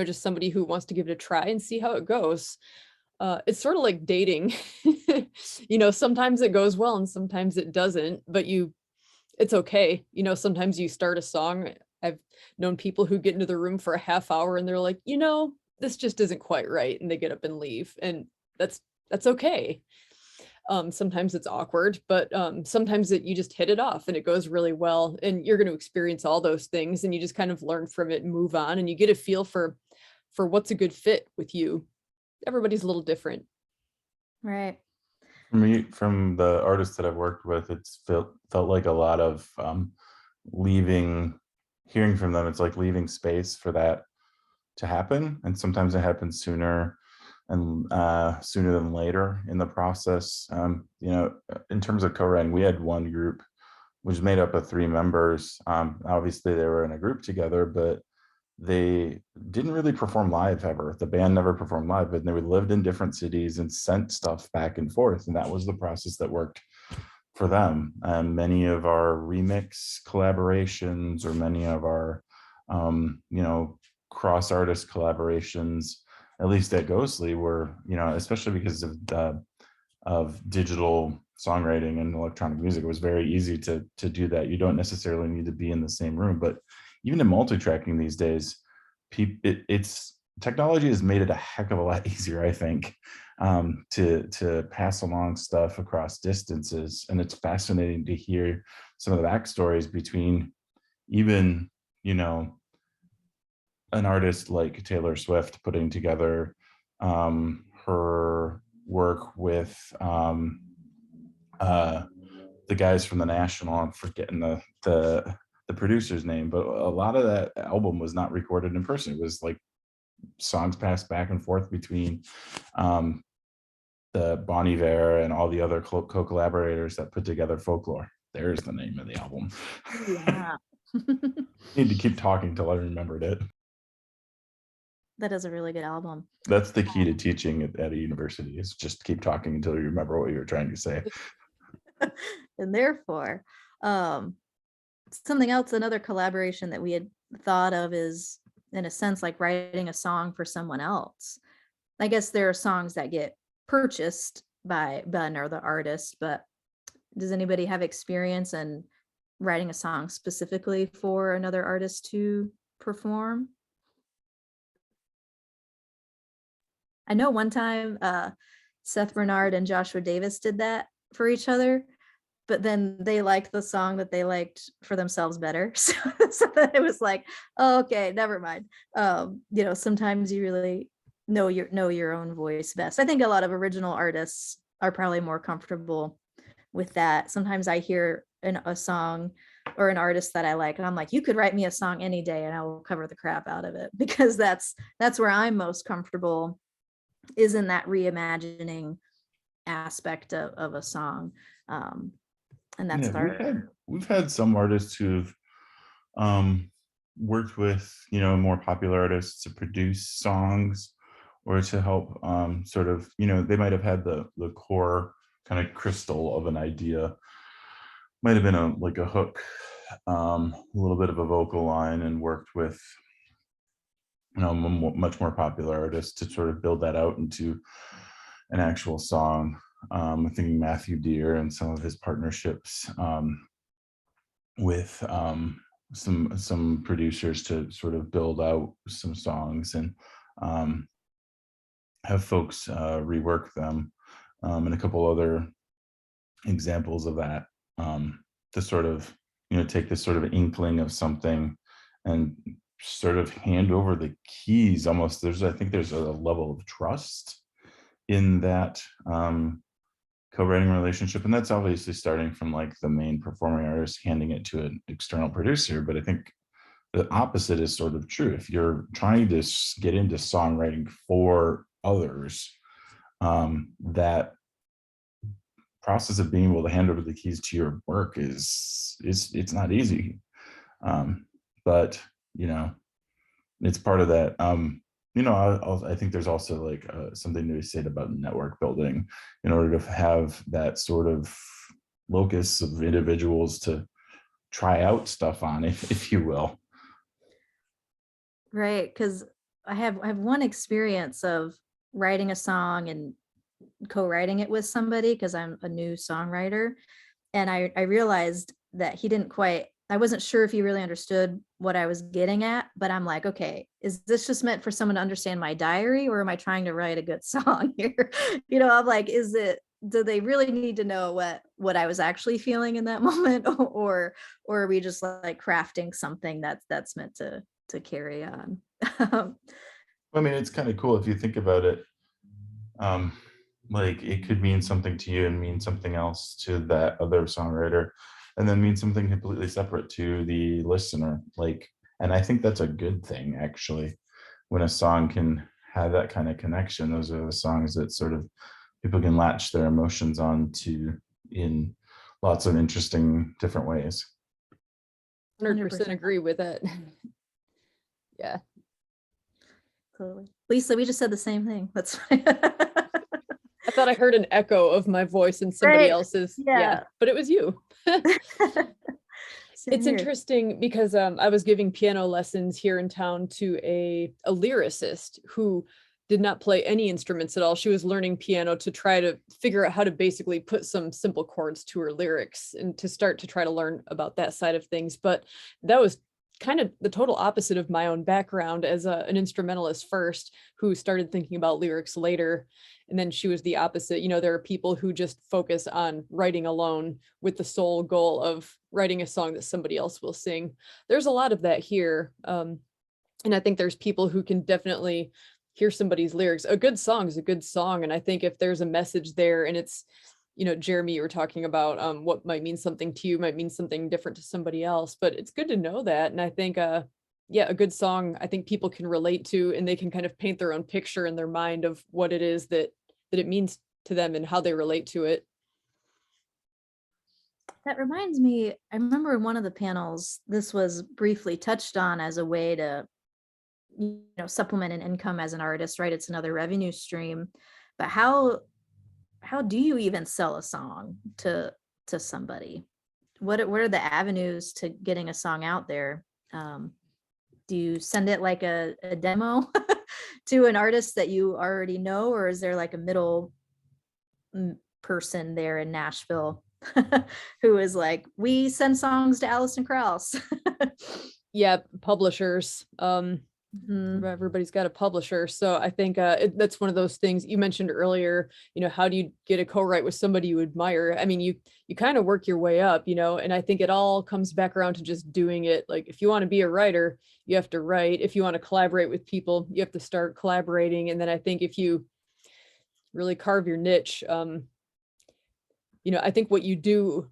just somebody who wants to give it a try and see how it goes. It's sort of like dating. Sometimes it goes well and sometimes it doesn't, but it's okay. Sometimes you start a song. I've known people who get into the room for a half hour and they're like, this just isn't quite right. And they get up and leave. And that's okay. Sometimes it's awkward, but sometimes you just hit it off and it goes really well, and you're going to experience all those things, and you just kind of learn from it and move on, and you get a feel for what's a good fit with you. Everybody's a little different. Right. For me, from the artists that I've worked with, it's felt like a lot of hearing from them. It's like leaving space for that to happen, and sometimes it happens sooner than later in the process. In terms of co-writing, we had one group which was made up of 3 members. Obviously, they were in a group together, but they didn't really perform live ever. The band never performed live, but they lived in different cities and sent stuff back and forth. And that was the process that worked for them. And many of our remix collaborations, or many of our cross artist collaborations, at least at Ghostly, were, especially because of digital songwriting and electronic music, it was very easy to do that. You don't necessarily need to be in the same room, but even in multi-tracking these days, technology has made it a heck of a lot easier, I think, to pass along stuff across distances. And it's fascinating to hear some of the backstories between even, an artist like Taylor Swift putting together her work with the guys from the National. I'm forgetting the producer's name, but a lot of that album was not recorded in person. It was like songs passed back and forth between the Bon Iver and all the other co-collaborators that put together Folklore. There's the name of the album. Yeah. Need to keep talking till I remembered it. That is a really good album. That's the key to teaching at a university, is just keep talking until you remember what you were trying to say. And therefore, something else, another collaboration that we had thought of is, in a sense, like writing a song for someone else. I guess there are songs that get purchased by Ben or the artist, but does anybody have experience in writing a song specifically for another artist to perform? I know one time Seth Bernard and Joshua Davis did that for each other, but then they liked the song that they liked for themselves better. So then it was like, oh, okay, never mind. Sometimes you really know your own voice best. I think a lot of original artists are probably more comfortable with that. Sometimes I hear a song or an artist that I like, and I'm like, you could write me a song any day and I will cover the crap out of it, because that's where I'm most comfortable, is in that reimagining aspect of a song. And that's we've had some artists who've worked with more popular artists to produce songs, or to help they might have had the core kind of crystal of an idea, might have been a hook, a little bit of a vocal line, and worked with much more popular artists to sort of build that out into an actual song. I'm thinking Matthew Deere and some of his partnerships with some producers to sort of build out some songs and have folks rework them, and a couple other examples of that, to sort of take this sort of inkling of something and sort of hand over the keys almost. I think there's a level of trust in that co-writing relationship, and that's obviously starting from like the main performing artist handing it to an external producer. But I think the opposite is sort of true. If you're trying to get into songwriting for others, that process of being able to hand over the keys to your work it's not easy, but it's part of that. I think there's also like something to be said about network building in order to have that sort of locus of individuals to try out stuff on, if you will. Right, because I have one experience of writing a song and co-writing it with somebody, because I'm a new songwriter, and I realized that I wasn't sure if he really understood what I was getting at, but I'm like, okay, is this just meant for someone to understand my diary, or am I trying to write a good song here? I'm like, do they really need to know what I was actually feeling in that moment, or are we just like crafting something that's meant to carry on? I mean, it's kind of cool if you think about it. Like it could mean something to you and mean something else to that other songwriter, and then mean something completely separate to the listener. And I think that's a good thing, actually, when a song can have that kind of connection. Those are the songs that sort of people can latch their emotions on to in lots of interesting different ways. 100% agree with it. Yeah. Totally. Lisa, we just said the same thing. That's fine. I thought I heard an echo of my voice in somebody Right. else's. Yeah. But it was you. It's interesting because I was giving piano lessons here in town to a lyricist who did not play any instruments at all. She was learning piano to try to figure out how to basically put some simple chords to her lyrics and to start to try to learn about that side of things. But that was kind of the total opposite of my own background as an instrumentalist first, who started thinking about lyrics later. And then she was the opposite. You know, there are people who just focus on writing alone with the sole goal of writing a song that somebody else will sing. There's a lot of that here. And I think there's people who can definitely hear somebody's lyrics. A good song is a good song. And I think if there's a message there and it's, you know, Jeremy, you were talking about what might mean something to you might mean something different to somebody else, but it's good to know that. And I think, yeah, a good song, I think people can relate to, and they can kind of paint their own picture in their mind of what it is that it means to them and how they relate to it. That reminds me, I remember in one of the panels, this was briefly touched on as a way to, you know, supplement an income as an artist, right? It's another revenue stream. But how do you even sell a song to somebody? What are the avenues to getting a song out there? Do you send it like a demo to an artist that you already know, or is there like a middle person there in Nashville who is like, we send songs to Alison Krauss? Yeah, publishers. Everybody's got a publisher. So I think that's one of those things you mentioned earlier. You know, how do you get a co-write with somebody you admire? I mean, you kind of work your way up, you know, and I think it all comes back around to just doing it. Like, if you want to be a writer, you have to write. If you want to collaborate with people, you have to start collaborating. And then I think if you really carve your niche, you know, I think what you do,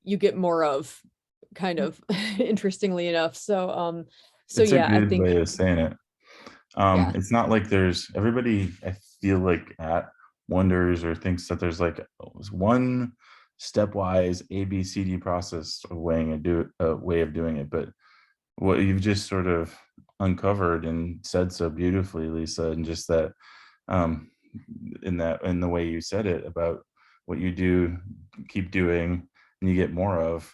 you get more of, kind of interestingly enough. So It's yeah, a I good think, way of saying it. yeah. It's not like there's everybody, I feel like, wonders or thinks that there's like one stepwise ABCD process of a way of doing it. But what you've just sort of uncovered and said so beautifully, Lisa, and just that in the way you said it about what you do, keep doing, and you get more of.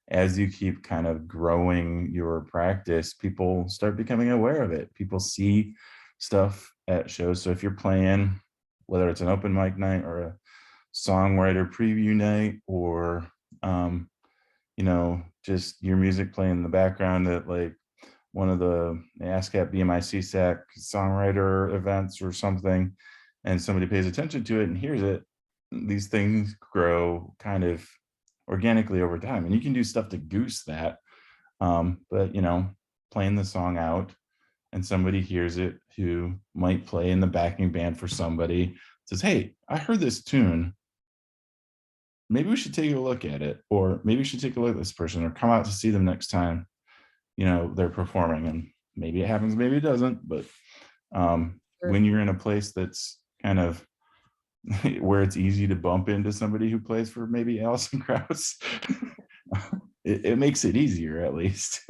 As you keep kind of growing your practice, people start becoming aware of it. People see stuff at shows. So if you're playing, whether it's an open mic night or a songwriter preview night, or you know, just your music playing in the background at like one of the ASCAP BMI CSAC songwriter events or something, and somebody pays attention to it and hears it, these things grow kind of organically over time. And you can do stuff to goose that. But, you know, playing the song out and somebody hears it who might play in the backing band for somebody, says, hey, I heard this tune. Maybe we should take a look at it, or maybe we should take a look at this person, or come out to see them next time, you know, they're performing. And maybe it happens, maybe it doesn't. But when you're in a place that's kind of where it's easy to bump into somebody who plays for maybe Alison Krauss, it makes it easier, at least.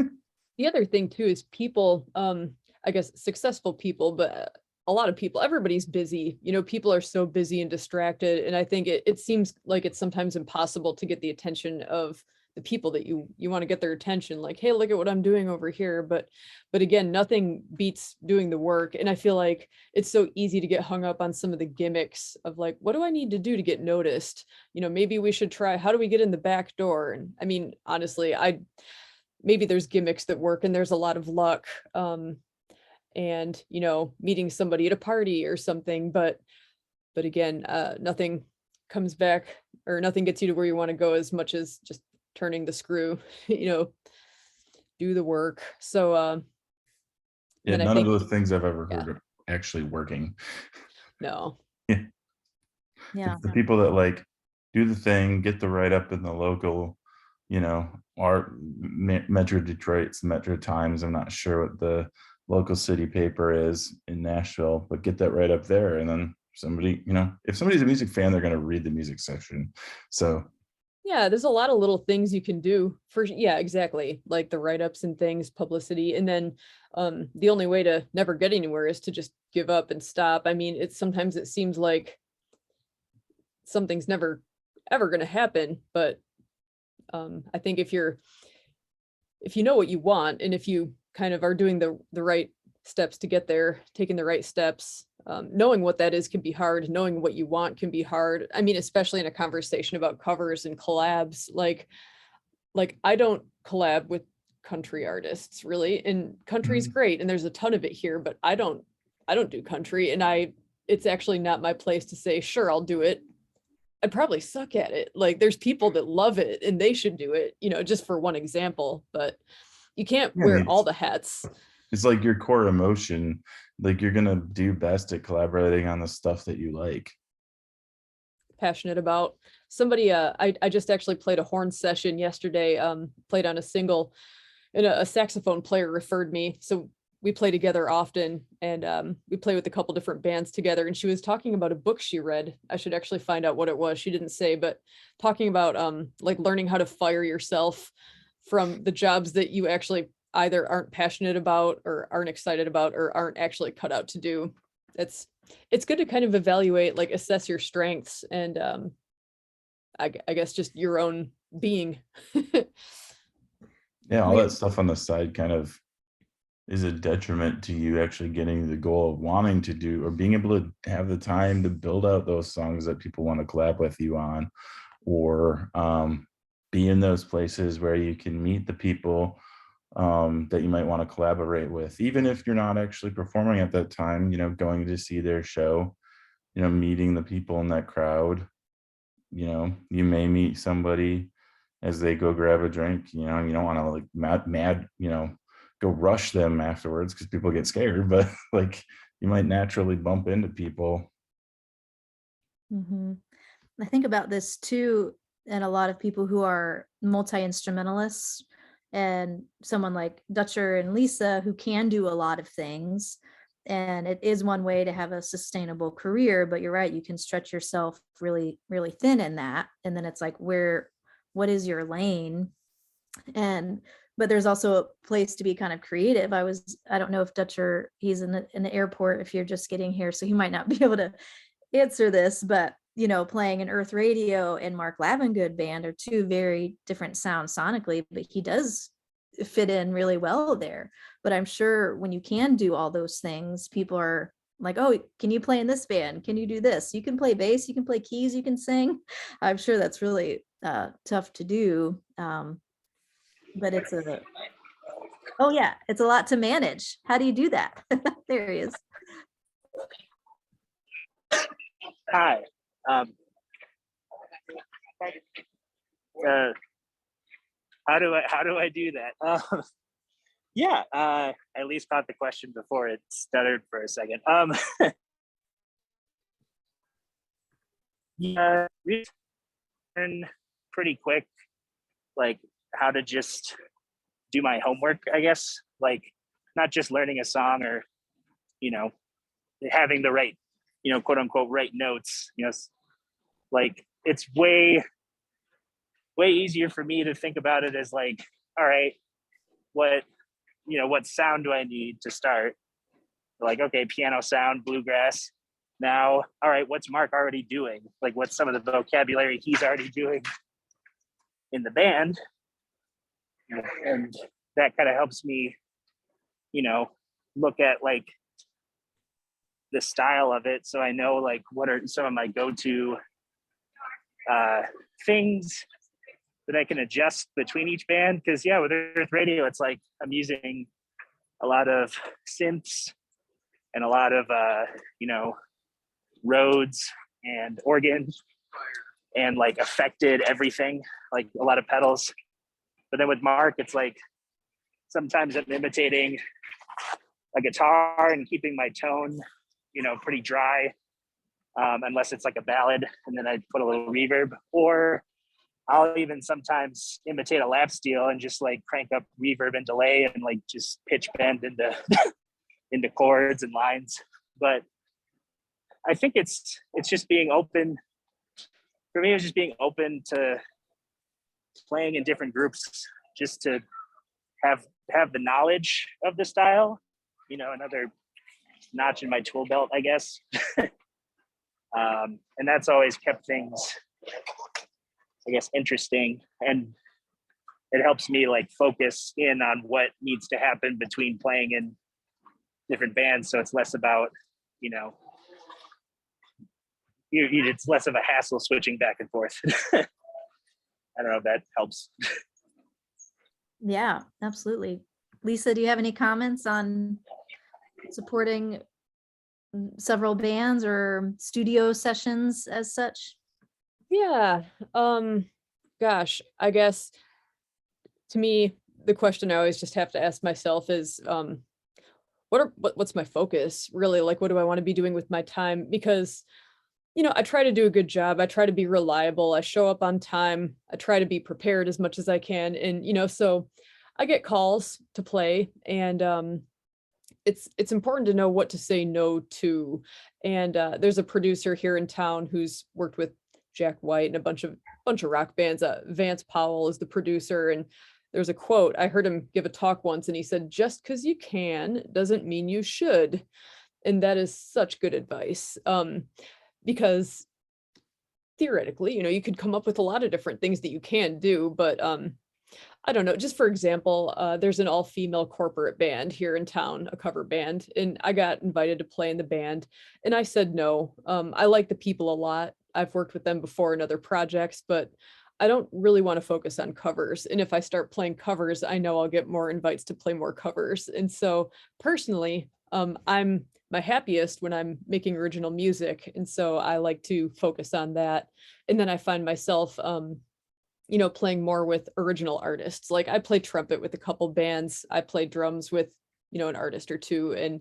The other thing too is people, I guess successful people, but a lot of people, everybody's busy. You know, people are so busy and distracted. And I think it seems like it's sometimes impossible to get the attention of the people that you want to get their attention. Like, hey, look at what I'm doing over here. But again, nothing beats doing the work. And I feel like it's so easy to get hung up on some of the gimmicks of like, what do I need to do to get noticed? You know, maybe we should try, how do we get in the back door? And I mean, honestly, maybe there's gimmicks that work and there's a lot of luck. And, you know, meeting somebody at a party or something, but again, nothing comes back, or nothing gets you to where you want to go as much as just turning the screw, you know, do the work. So, Yeah, then I none of think, those things I've ever yeah. heard of actually working. No. Yeah. It's the people that like do the thing, get the write-up in the local, you know, Metro Detroit's Metro Times. I'm not sure what the local city paper is in Nashville, but get that right up there. And then somebody, you know, if somebody's a music fan, they're going to read the music section. So Yeah, there's a lot of little things you can do for, yeah, exactly. Like the write-ups and things, publicity. And then the only way to never get anywhere is to just give up and stop. I mean, sometimes it seems like something's never ever going to happen, but I think if you're if you know what you want, and if you kind of are doing the right steps to get there, taking the right steps, knowing what that is can be hard. Knowing what you want can be hard. I mean, especially in a conversation about covers and collabs, like I don't collab with country artists really, and country's great, and there's a ton of it here, but I don't do country, and it's actually not my place to say, sure, I'll do it. I probably suck at it. Like, there's people that love it and they should do it, just for one example, but you can't Yeah, I wear mean, all the hats. it's like your core emotion. Like, you're gonna do best at collaborating on the stuff that you like. Passionate about. Somebody, I just actually played a horn session yesterday, played on a single, and a saxophone player referred me. So we play together often, and we play with a couple different bands together. And she was talking about a book she read. I should actually find out what it was. She didn't say, but talking about like learning how to fire yourself from the jobs that you actually either aren't passionate about or aren't excited about or aren't actually cut out to do. It's good to kind of evaluate, like assess your strengths and I guess just your own being. Yeah, all that stuff on the side kind of is a detriment to you actually getting the goal of wanting to do, or being able to have the time to build out those songs that people want to collab with you on, or be in those places where you can meet the people that you might want to collaborate with, even if you're not actually performing at that time, going to see their show, meeting the people in that crowd. You may meet somebody as they go grab a drink, and you don't want to like mad, go rush them afterwards because people get scared, but like you might naturally bump into people. I think about this too, and a lot of people who are multi-instrumentalists, and someone like Dutcher and Lisa who can do a lot of things. And it is one way to have a sustainable career, but you're right, you can stretch yourself really, really thin in that. And then it's like, what is your lane? But there's also a place to be kind of creative. I don't know if Dutcher, he's in the airport if you're just getting here, so he might not be able to answer this, but playing an Earth Radio and Mark Lavengood band are two very different sounds sonically, but he does fit in really well there. But I'm sure when you can do all those things, people are like, oh, can you play in this band? Can you do this? You can play bass, you can play keys, you can sing. I'm sure that's really tough to do. But it's a lot to manage. How do you do that? There he is. Hi. How do I do that? Yeah, I at least caught the question before it stuttered for a second. Yeah, we learn pretty quick, like how to just do my homework, I guess. Like not just learning a song or, having the right, quote unquote, right notes. Like it's way easier for me to think about it as like, all right, what sound do I need to start? Like, okay, piano sound, bluegrass. Now, all right, what's Mark already doing? Like, what's some of the vocabulary he's already doing in the band? And that kind of helps me, look at like the style of it. So I know like what are some of my go-to things that I can adjust between each band. Because yeah, with Earth Radio, it's like I'm using a lot of synths and a lot of Rhodes and organ and like affected everything, like a lot of pedals. But then with Mark, it's like sometimes I'm imitating a guitar and keeping my tone, pretty dry, unless it's like a ballad, and then I put a little reverb. Or I'll even sometimes imitate a lap steel and just like crank up reverb and delay and like just pitch bend into into chords and lines. But I think it's just being open. For me, it's just being open to playing in different groups, just to have the knowledge of the style, another notch in my tool belt, I guess. And that's always kept things, I guess, interesting. And it helps me like focus in on what needs to happen between playing in different bands. So it's less about, you know, it's less of a hassle switching back and forth. I don't know if that helps. Yeah, absolutely. Lisa, do you have any comments on supporting several bands or studio sessions as such? Yeah. Gosh, I guess to me, the question I always just have to ask myself is, what's my focus really? Like, what do I want to be doing with my time? Because, you know, I try to do a good job. I try to be reliable. I show up on time. I try to be prepared as much as I can. And, you know, so I get calls to play, and it's important to know what to say no to. And there's a producer here in town who's worked with Jack White and a bunch of rock bands. Vance Powell is the producer, and there's a quote. I heard him give a talk once, and he said, "Just because you can doesn't mean you should," and that is such good advice. Because theoretically, you know, you could come up with a lot of different things that you can do, but I don't know, just for example, there's an all-female corporate band here in town, a cover band, and I got invited to play in the band, and I said no. I like the people a lot. I've worked with them before in other projects, but I don't really want to focus on covers. And if I start playing covers, I know I'll get more invites to play more covers. And so personally, I'm my happiest when I'm making original music. And so I like to focus on that. And then I find myself, you know, playing more with original artists. Like I play trumpet with a couple bands. I play drums with, you know, an artist or two,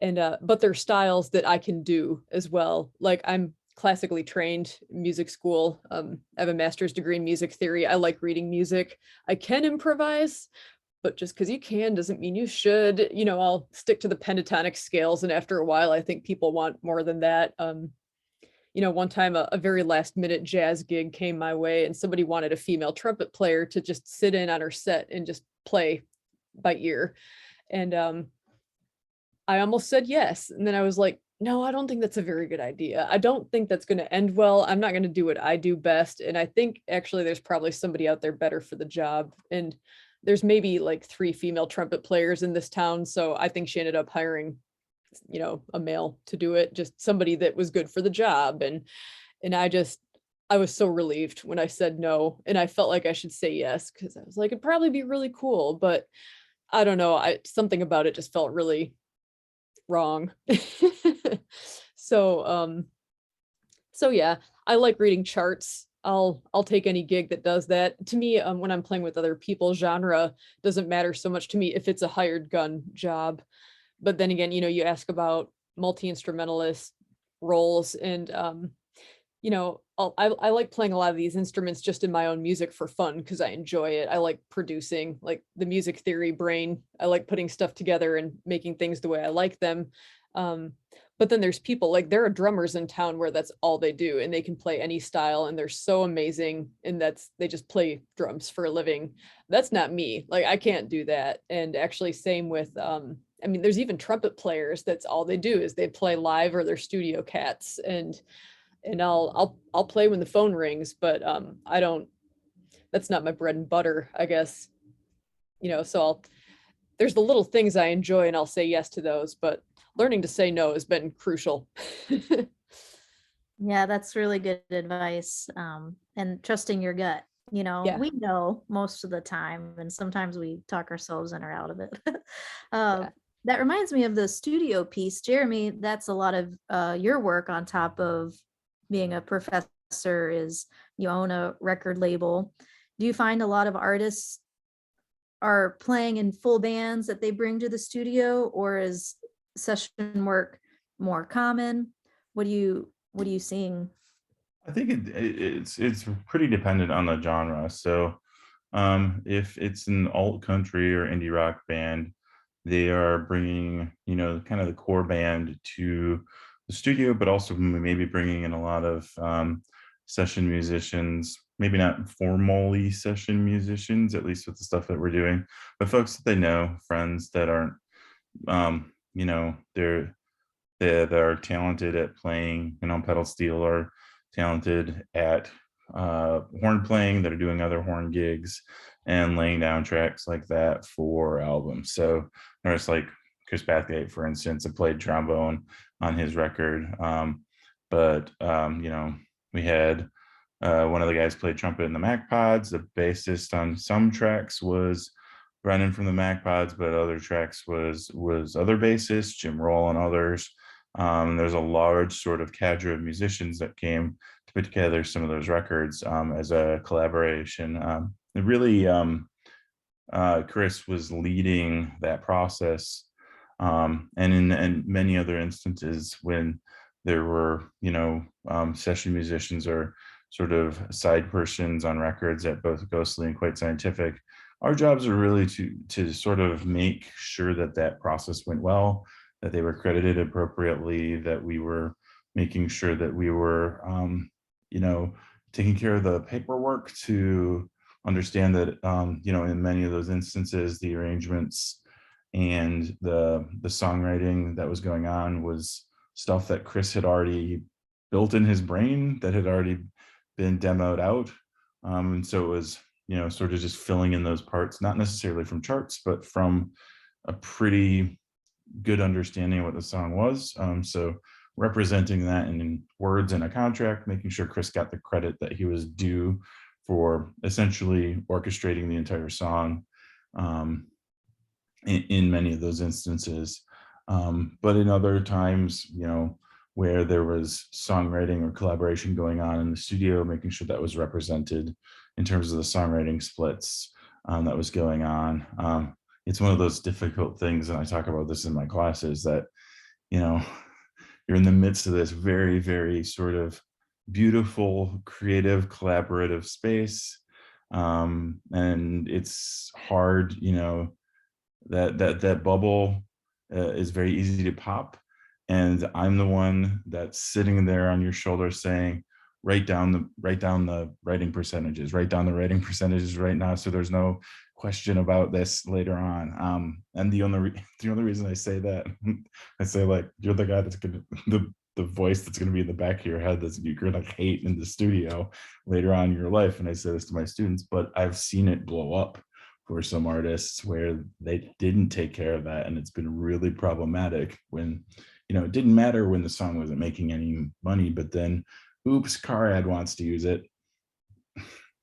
but they're styles that I can do as well. Like I'm classically trained music school. I have a master's degree in music theory. I like reading music. I can improvise, but just because you can doesn't mean you should. You know, I'll stick to the pentatonic scales, and after a while, I think people want more than that. You know, one time a very last minute jazz gig came my way, and somebody wanted a female trumpet player to just sit in on her set and just play by ear. And I almost said yes. And then I was like, no, I don't think that's a very good idea. I don't think that's going to end well. I'm not going to do what I do best. And I think actually there's probably somebody out there better for the job. And there's maybe like 3 female trumpet players in this town. So I think she ended up hiring, you know, a male to do it, just somebody that was good for the job. And I was so relieved when I said no. And I felt like I should say yes, because I was like, it'd probably be really cool. But I don't know. Something about it just felt really wrong. So yeah, I like reading charts. I'll take any gig that does that. To me, when I'm playing with other people, genre doesn't matter so much to me if it's a hired gun job. But then again, you know, you ask about multi-instrumentalist roles, and you know, I like playing a lot of these instruments just in my own music for fun because I enjoy it. I like producing, like the music theory brain. I like putting stuff together and making things the way I like them. But then there's people, like there are drummers in town where that's all they do, and they can play any style, and they're so amazing, and they just play drums for a living. That's not me. Like I can't do that. And actually same with I mean, there's even trumpet players that's all they do is they play live or they're studio cats, and I'll play when the phone rings, but that's not my bread and butter, I guess. You know, so there's the little things I enjoy and I'll say yes to those, but learning to say no has been crucial. Yeah, that's really good advice. And trusting your gut. You know, Yeah. we know most of the time, and sometimes we talk ourselves in or out of it. Yeah. That reminds me of the studio piece. Jeremy, that's a lot of your work on top of being a professor is you own a record label. Do you find a lot of artists are playing in full bands that they bring to the studio, or is session work more common? What are you seeing? I think it's pretty dependent on the genre. So if it's an alt country or indie rock band, they are bringing, you know, kind of the core band to the studio, but also maybe bringing in a lot of session musicians, maybe not formally session musicians, at least with the stuff that we're doing, but folks that they know, friends that aren't, you know, that are talented at playing, you know, pedal steel, or talented at horn playing, that are doing other horn gigs. and laying down tracks like that for albums. So there's like Chris Bathgate, for instance, had played trombone on his record. We had one of the guys played trumpet in the Mac Pods. The bassist on some tracks was Brennan from the Mac Pods, but other tracks was other bassists, Jim Roll and others. There's a large sort of cadre of musicians that came to put together some of those records as a collaboration. Chris was leading that process. And in many other instances when there were, session musicians or sort of side persons on records at both Ghostly and Quite Scientific, our jobs are really to sort of make sure that process went well, that they were credited appropriately, that we were making sure that we were, taking care of the paperwork to understand that, in many of those instances, the arrangements and the songwriting that was going on was stuff that Chris had already built in his brain, that had already been demoed out. And so it was, sort of just filling in those parts, not necessarily from charts, but from a pretty good understanding of what the song was. So representing that in words in a contract, making sure Chris got the credit that he was due for essentially orchestrating the entire song in many of those instances. But in other times, where there was songwriting or collaboration going on in the studio, making sure that was represented in terms of the songwriting splits that was going on. It's one of those difficult things, and I talk about this in my classes, that, you're in the midst of this very, very sort of beautiful, creative, collaborative space. And it's hard, that bubble is very easy to pop. And I'm the one that's sitting there on your shoulder saying, write down the writing percentages right now, so there's no question about this later on. And the only reason I say that, I say, like, you're the guy that's gonna, the voice that's going to be in the back of your head that you're going to hate in the studio later on in your life. And I say this to my students, but I've seen it blow up for some artists where they didn't take care of that, and it's been really problematic when, it didn't matter when the song wasn't making any money, but then oops, car ad wants to use it,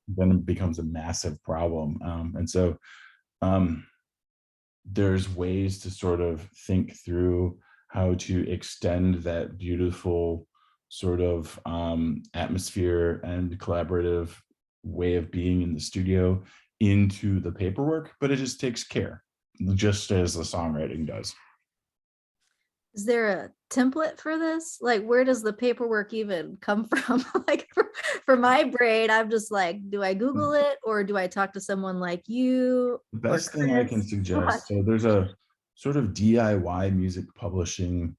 then it becomes a massive problem. And so there's ways to sort of think through how to extend that beautiful sort of atmosphere and collaborative way of being in the studio into the paperwork, but it just takes care, just as the songwriting does. Is there a template for this? Like, where does the paperwork even come from? Like, for my brain, I'm just like, do I Google it, or do I talk to someone like you? The best thing I can Chris? suggest, so there's a sort of DIY music publishing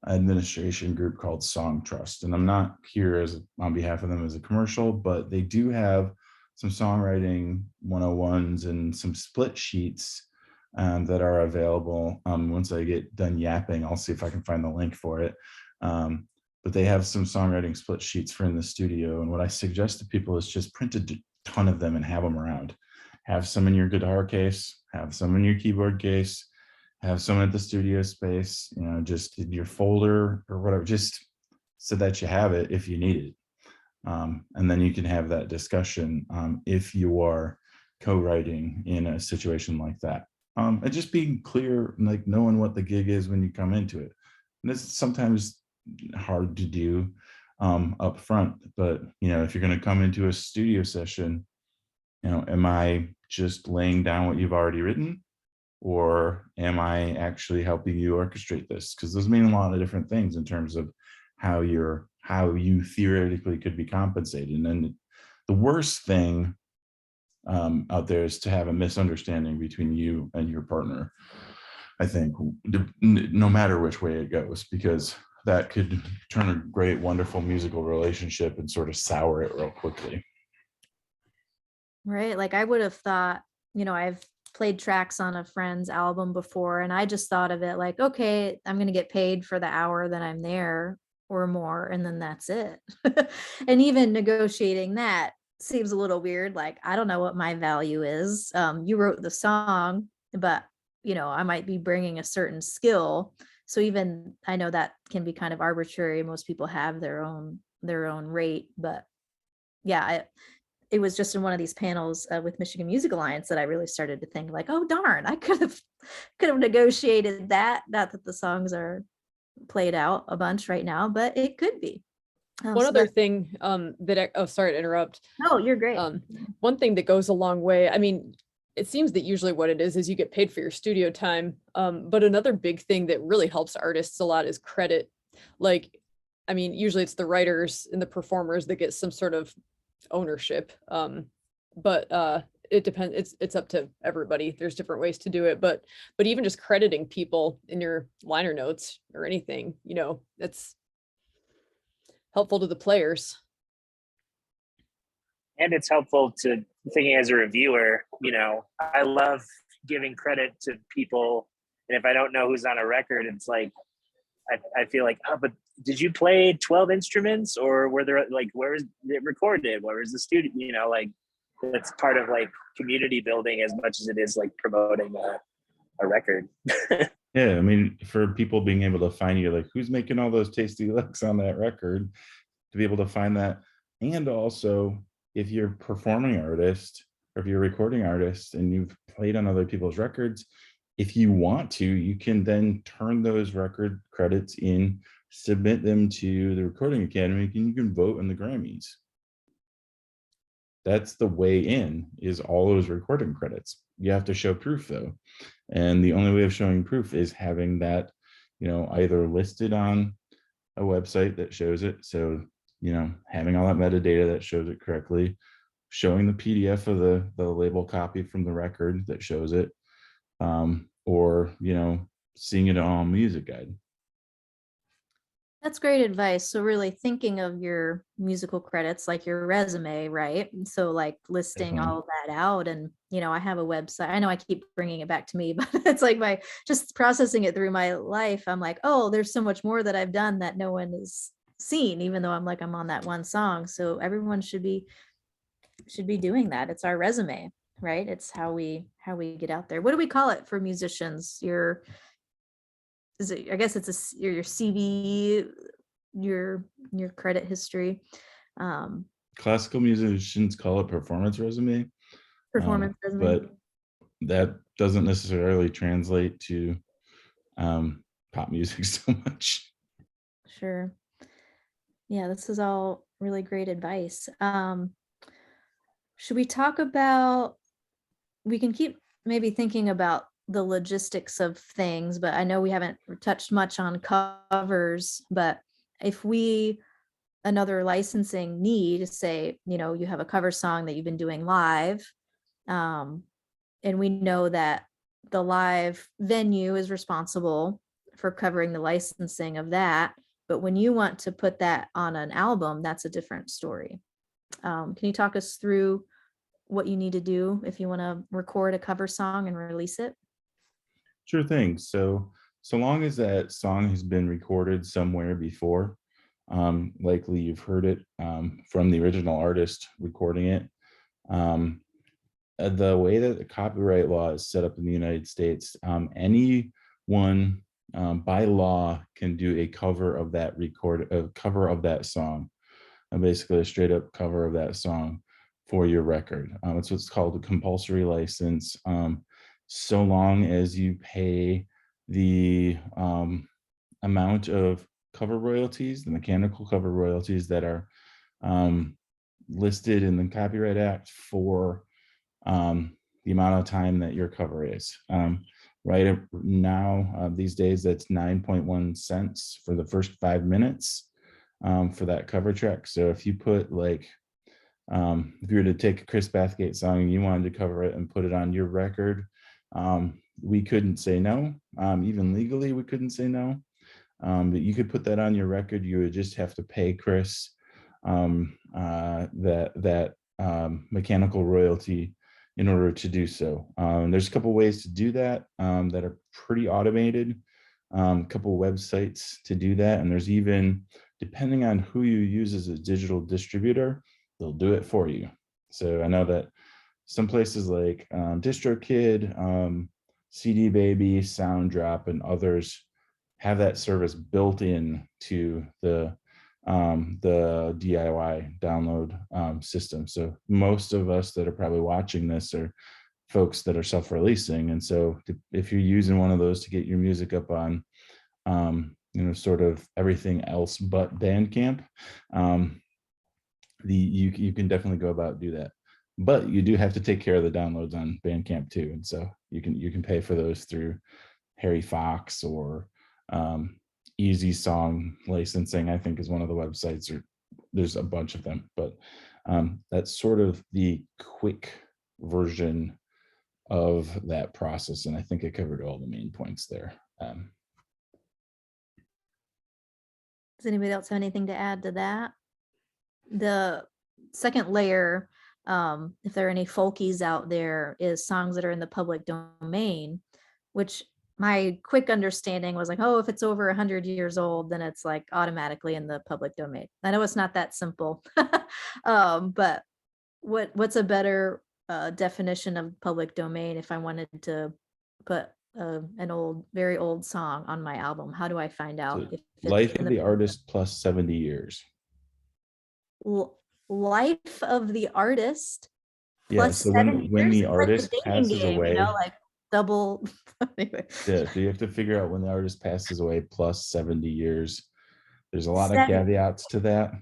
administration group called Song Trust, and I'm not here on behalf of them as a commercial, but they do have some songwriting 101s and some split sheets that are available. Once I get done yapping, I'll see if I can find the link for it. But they have some songwriting split sheets for in the studio. And what I suggest to people is just print a ton of them and have them around. Have some in your guitar case, have some in your keyboard case, have some at the studio space, just in your folder or whatever, just so that you have it if you need it. And then you can have that discussion if you are co-writing in a situation like that. And just being clear, like knowing what the gig is when you come into it. And this is sometimes hard to do up front, but if you're going to come into a studio session, am I just laying down what you've already written, or am I actually helping you orchestrate this? Because those mean a lot of different things in terms of how you theoretically could be compensated. And then the worst thing out there is to have a misunderstanding between you and your partner, I think, no matter which way it goes, because that could turn a great, wonderful musical relationship and sort of sour it real quickly. Right. Like, I would have thought, I've played tracks on a friend's album before, and I just thought of it like, okay, I'm going to get paid for the hour that I'm there or more, and then that's it. And even negotiating that, seems a little weird. Like, I don't know what my value is. You wrote the song, but I might be bringing a certain skill. So even I know that can be kind of arbitrary. Most people have their own rate, but yeah, it was just in one of these panels with Michigan Music Alliance that I really started to think like, oh darn, I could have negotiated that. Not that the songs are played out a bunch right now, but it could be. One So other that, thing oh, sorry to interrupt. oh, you're great. One thing that goes a long way, I mean, it seems that usually what it is you get paid for your studio time. But another big thing that really helps artists a lot is credit. Like, I mean, usually it's the writers and the performers that get some sort of ownership. But it depends. It's up to everybody. There's different ways to do it, but even just crediting people in your liner notes or anything, that's helpful to the players. And it's helpful to thinking as a reviewer, I love giving credit to people. And if I don't know who's on a record, it's like, I feel like, oh, but did you play 12 instruments, or were there like, where is it recorded? Where is the studio? Like, that's part of like community building as much as it is like promoting a record. Yeah, I mean, for people being able to find you, like who's making all those tasty licks on that record, to be able to find that. And also, if you're a performing artist or if you're a recording artist and you've played on other people's records, if you want to, you can then turn those record credits in, submit them to the Recording Academy, and you can vote in the Grammys. That's the way in, is all those recording credits. You have to show proof though. And the only way of showing proof is having that, either listed on a website that shows it. So, having all that metadata that shows it correctly, showing the PDF of the label copy from the record that shows it, or, seeing it on Music Guide. That's great advice. So really thinking of your musical credits like your resume, right? And so like listing Definitely. all of that out. And, I have a website. I know I keep bringing it back to me, but it's like just processing it through my life. I'm like, oh, there's so much more that I've done that no one has seen, even though I'm on that one song. So everyone should be doing that. It's our resume, right? It's how we get out there. What do we call it for musicians? I guess it's your CV, your credit history. Classical musicians call it performance resume. Performance resume. But that doesn't necessarily translate to pop music so much. Sure. Yeah, this is all really great advice. Should we talk about, we can keep maybe thinking about the logistics of things, but I know we haven't touched much on covers, but if another licensing need, say, you have a cover song that you've been doing live, and we know that the live venue is responsible for covering the licensing of that. But when you want to put that on an album, that's a different story. Can you talk us through what you need to do if you want to record a cover song and release it? Sure thing. So long as that song has been recorded somewhere before, likely you've heard it from the original artist recording it. The way that the copyright law is set up in the United States, anyone by law can do a cover of that song, and basically a straight up cover of that song for your record. It's what's called a compulsory license. So long as you pay the amount of cover royalties, the mechanical cover royalties that are listed in the Copyright Act for the amount of time that your cover is. Right now, these days, that's 9.1 cents for the first 5 minutes for that cover track. So if you put if you were to take a Chris Bathgate song and you wanted to cover it and put it on your record, we couldn't say no. Even legally, we couldn't say no. But you could put that on your record. You would just have to pay Chris that mechanical royalty in order to do so. There's a couple ways to do that that are pretty automated. A couple websites to do that, and there's even, depending on who you use as a digital distributor, they'll do it for you. So I know that some places like DistroKid, CD Baby, SoundDrop, and others have that service built in to the DIY download system. So most of us that are probably watching this are folks that are self-releasing, and so if you're using one of those to get your music up on sort of everything else but Bandcamp, you can definitely go about do that. But you do have to take care of the downloads on Bandcamp too, and so you can pay for those through Harry Fox or Easy Song Licensing, I think, is one of the websites, or there's a bunch of them, but that's sort of the quick version of that process, and I think I covered all the main points there. Does anybody else have anything to add to that? The second layer, if there are any folkies out there, is songs that are in the public domain, which my quick understanding was like, oh, if it's over 100 years old, then it's like automatically in the public domain. I know it's not that simple, but what's a better definition of public domain if I wanted to put an very old song on my album? How do I find out So if it's life in of the artist plus 70 years. life of the artist Yeah, plus so 70 when years? the It's like artist the dating passes game, away, like double. Anyway. yeah, so you have to figure out when the artist passes away plus 70 years. There's a lot of 70. caveats to that.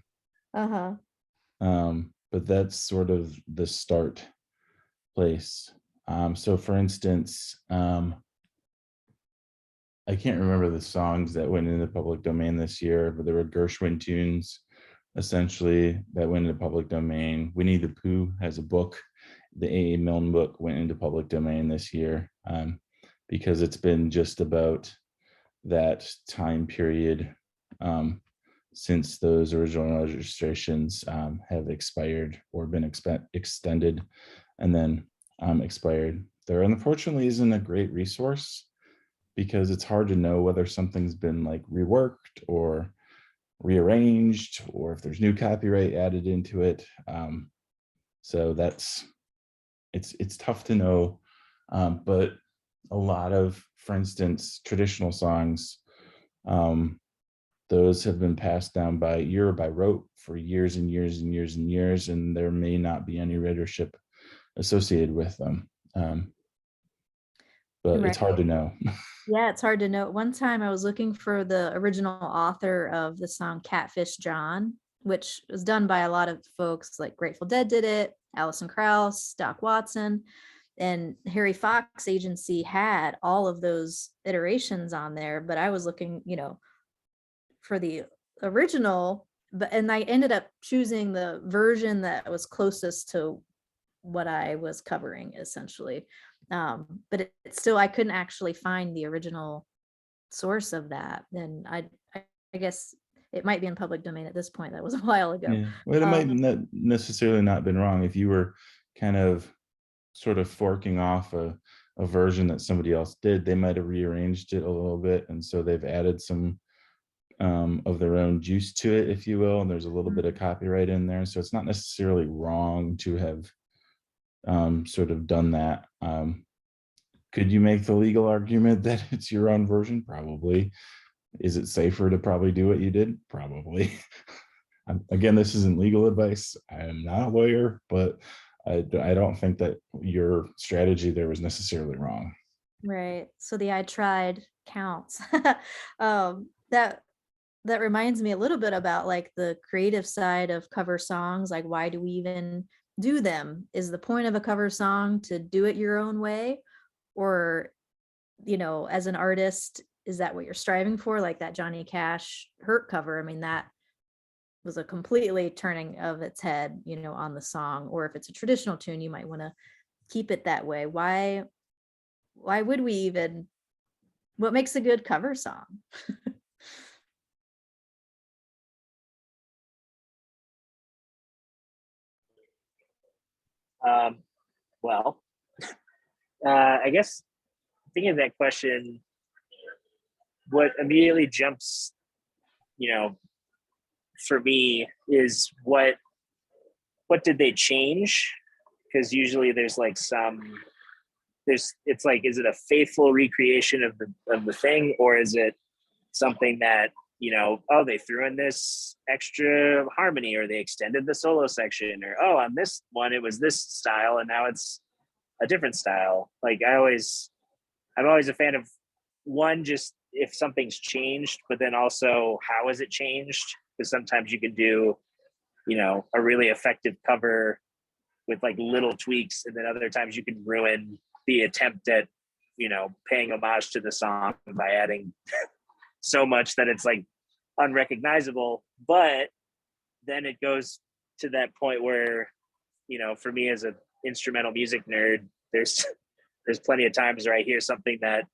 Uh-huh. But that's sort of the start place. So for instance, I can't remember the songs that went into public domain this year, but there were Gershwin tunes essentially that went into public domain. Winnie the Pooh has a book. The A.A. Milne book went into public domain this year because it's been just about that time period since those original registrations have expired or been extended and then expired. There unfortunately isn't a great resource because it's hard to know whether something's been like reworked or rearranged or if there's new copyright added into it. So it's tough to know, but a lot of, for instance, traditional songs, those have been passed down by ear or by rote for years and years and years and years, and there may not be any readership associated with them. But it's hard to know. Yeah, it's hard to know. One time I was looking for the original author of the song Catfish John, which was done by a lot of folks, like Grateful Dead did it, Alison Krauss, Doc Watson, and Harry Fox Agency had all of those iterations on there, but I was looking, for the original, and I ended up choosing the version that was closest to what I was covering essentially. But it's still, I couldn't actually find the original source of that. And I guess it might be in public domain at this point. That was a while ago. Yeah, well, it might not necessarily not been wrong if you were kind of sort of forking off a version that somebody else did. They might have rearranged it a little bit, and so they've added some of their own juice to it, if you will, and there's a little bit of copyright in there. So it's not necessarily wrong to have sort of done that. Could you make the legal argument that it's your own version? Probably. Is it safer to probably do what you did? Probably. Again, this isn't legal advice. I am not a lawyer, but I don't think that your strategy there was necessarily wrong. Right. So the I tried counts. That reminds me a little bit about like the creative side of cover songs. Like, why do we even do them? Is the point of a cover song to do it your own way? Or, as an artist, is that what you're striving for? Like that Johnny Cash Hurt cover. I mean, that was a completely turning of its head, on the song. Or if it's a traditional tune, you might want to keep it that way. Why would we even, what makes a good cover song? Well, I guess thinking of that question, what immediately jumps, for me is what did they change because usually there's like it's like, is it a faithful recreation of the thing, or is it something that, oh, they threw in this extra harmony, or they extended the solo section, or, oh, on this one it was this style and now it's a different style. Like I'm always a fan of one, just if something's changed, but then also how is it changed? Because sometimes you can do, a really effective cover with like little tweaks, and then other times you can ruin the attempt at, paying homage to the song by adding so much that it's like unrecognizable. But then it goes to that point where, for me as an instrumental music nerd, there's plenty of times where I hear something that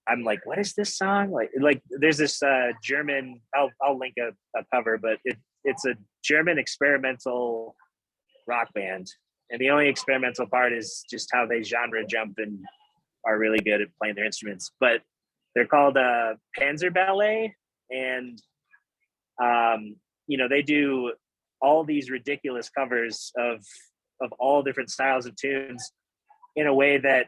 I'm like, what is this song? Like there's this German, I'll link a cover, but it's a German experimental rock band. And the only experimental part is just how they genre jump and are really good at playing their instruments. But they're called Panzer Ballet. And, they do all these ridiculous covers of all different styles of tunes in a way that,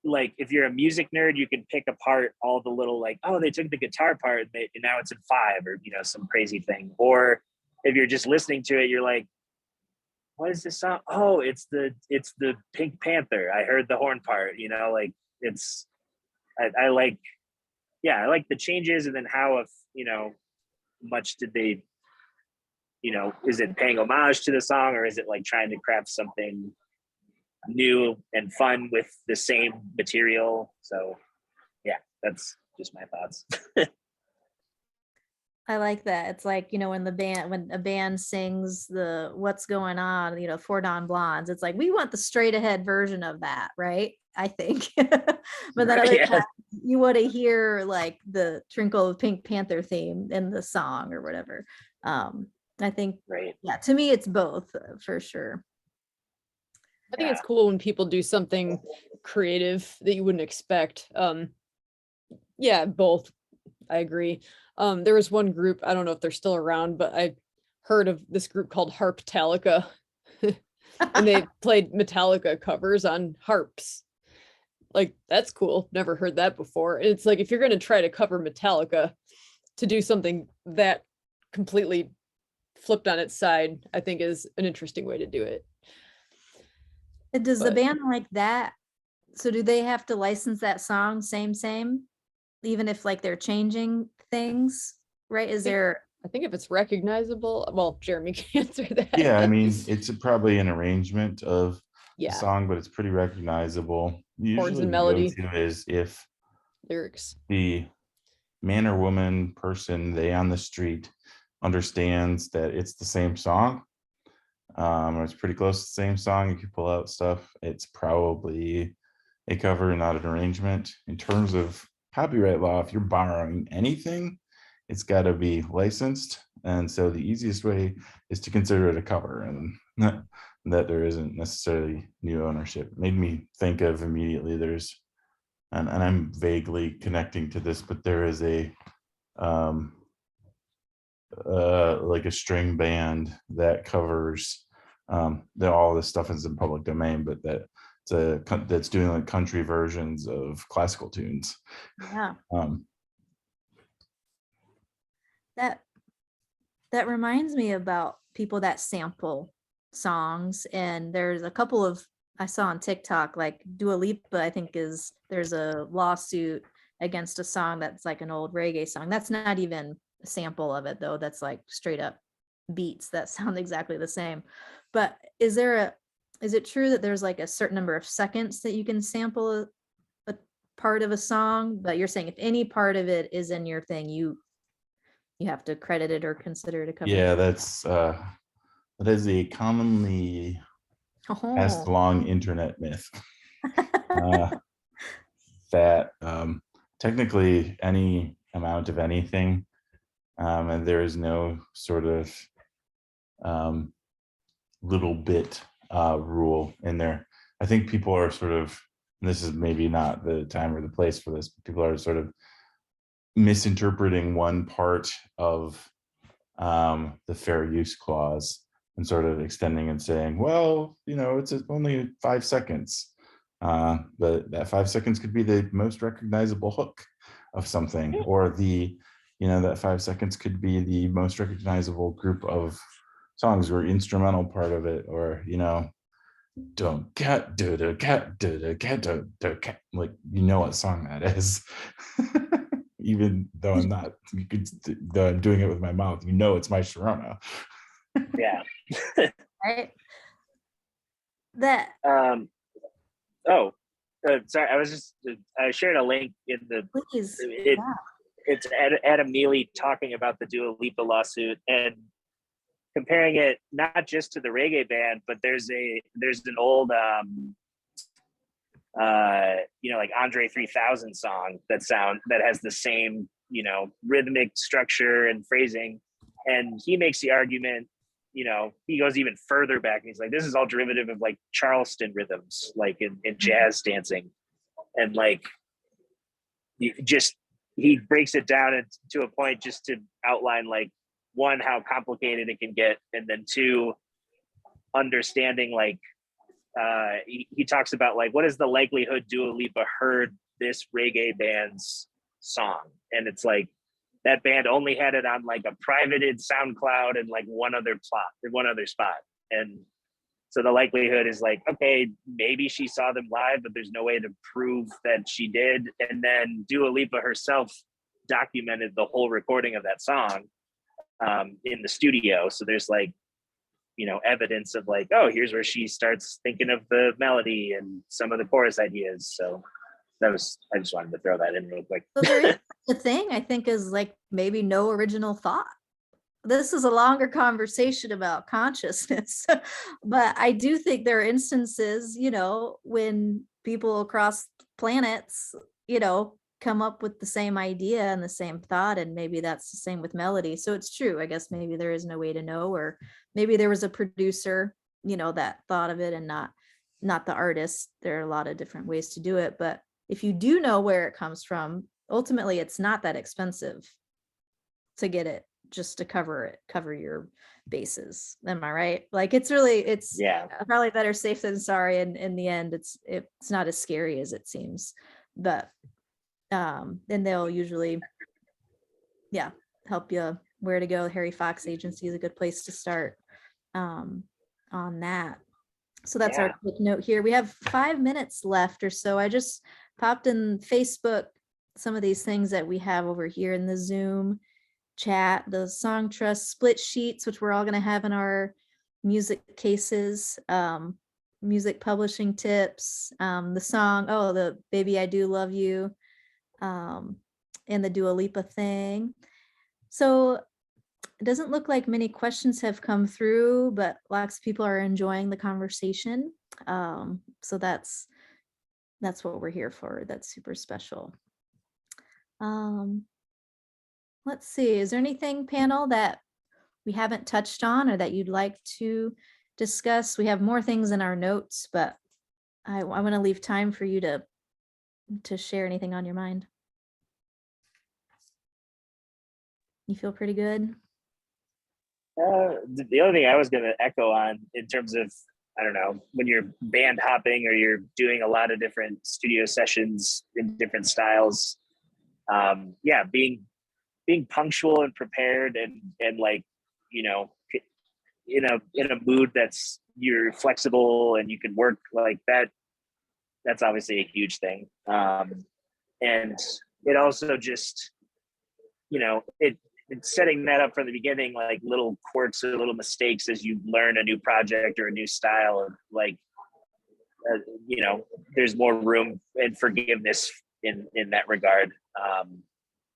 like, if you're a music nerd, you can pick apart all the little, like, oh, they took the guitar part and now it's in 5, or, some crazy thing. Or if you're just listening to it, you're like, what is this song? Oh, it's the Pink Panther. I heard the horn part, like it's, I like the changes, and then how, much did they, is it paying homage to the song, or is it like trying to craft something new and fun with the same material? So yeah, that's just my thoughts. I like that. It's like, when a band sings the What's Going On, Four Non Blondes, it's like, we want the straight ahead version of that, right? I think. But then other times, you want to hear like the Twinkle of Pink Panther theme in the song or whatever. I think, Right. yeah, to me, it's both for sure. I think it's cool when people do something creative that you wouldn't expect. Yeah, both. I agree. There was one group, I don't know if they're still around, but I heard of this group called Harptalica. And they played Metallica covers on harps. Like, that's cool. Never heard that before. And it's like, if you're going to try to cover Metallica, to do something that completely flipped on its side, I think is an interesting way to do it. Does the But- band like that? So do they have to license that song same, even if like they're changing things, right? I think if it's recognizable, well, Jeremy can answer that. Yeah, I mean, it's probably an arrangement of the Yeah, song, but it's pretty recognizable. Usually and the melody. go-to is if lyrics. the man or woman person they on the street understands that it's the same song, or it's pretty close to the same song. If you pull out stuff, it's probably a cover, not an arrangement. In terms of copyright law, if you're borrowing anything, it's got to be licensed. And so the easiest way is to consider it a cover, and that there isn't necessarily new ownership. It made me think of immediately, there's, and I'm vaguely connecting to this, but there is a like a string band that covers all this stuff is in public domain, but that's doing like country versions of classical tunes. Yeah. That reminds me about people that sample songs, and there's a couple of I saw on TikTok, like Dua Lipa, I think there's a lawsuit against a song that's like an old reggae song. That's not even a sample of it though. That's like straight up beats that sound exactly the same. But is it true that there's like a certain number of seconds that you can sample a part of a song? But you're saying if any part of it is in your thing, you have to credit it or consider it a cover. Yeah, that is a commonly passed Oh. along internet myth. That technically any amount of anything, and there is no sort of little bit rule in there. I think people are sort of, and this is maybe not the time or the place for this, but people are sort of misinterpreting one part of the fair use clause and sort of extending and saying, well, it's only 5 seconds. But that 5 seconds could be the most recognizable hook of something, or that 5 seconds could be the most recognizable group of songs or instrumental part of it, or don't cat do the cat do the cat do the cat, like what song that is. Even though though I'm doing it with my mouth, it's my Sharona. Yeah. Right. That Sorry, I shared a link in the please. It's Adam Neely talking about the Dua Lipa lawsuit and comparing it not just to the reggae band, but there's an old like Andre 3000 song that has the same rhythmic structure and phrasing, and he makes the argument, he goes even further back and he's like, this is all derivative of like Charleston rhythms, like in jazz dancing, and like he breaks it down to a point just to outline, like, one, how complicated it can get, and then two, understanding, like, he talks about, like, what is the likelihood Dua Lipa heard this reggae band's song, and it's like that band only had it on like a privated SoundCloud and like one other spot, and so the likelihood is like, okay, maybe she saw them live, but there's no way to prove that she did. And then Dua Lipa herself documented the whole recording of that song in the studio. So there's like, evidence of like, oh, here's where she starts thinking of the melody and some of the chorus ideas. So I just wanted to throw that in real quick. So there is the thing, I think, is like maybe no original thought. This is a longer conversation about consciousness, but I do think there are instances, when people across planets, come up with the same idea and the same thought, and maybe that's the same with melody. So it's true. I guess maybe there is no way to know, or maybe there was a producer, that thought of it and not the artist. There are a lot of different ways to do it, but if you do know where it comes from, ultimately it's not that expensive to get it, just to cover your bases. Am I right? Like it's probably better safe than sorry. And in the end, it's not as scary as it seems, but then they'll usually help you where to go. Harry Fox Agency is a good place to start on that. So that's our quick note here. We have 5 minutes left or so. I just popped in Facebook some of these things that we have over here in the Zoom chat, the Song Trust split sheets, which we're all going to have in our music cases, music publishing tips, the song, the Baby I Do Love You, and the Dua Lipa thing. So it doesn't look like many questions have come through, but lots of people are enjoying the conversation. So that's what we're here for. That's super special. Let's see, is there anything, panel, that we haven't touched on or that you'd like to discuss? We have more things in our notes, but I want to leave time for you to share anything on your mind. You feel pretty good? The only thing I was going to echo on in terms of, I don't know, when you're band hopping or you're doing a lot of different studio sessions in different styles, being punctual and prepared and like, in a mood that's you're flexible and you can work like that. That's obviously a huge thing. And it also just, it's setting that up from the beginning, like little quirks or little mistakes as you learn a new project or a new style, like, there's more room and forgiveness in that regard.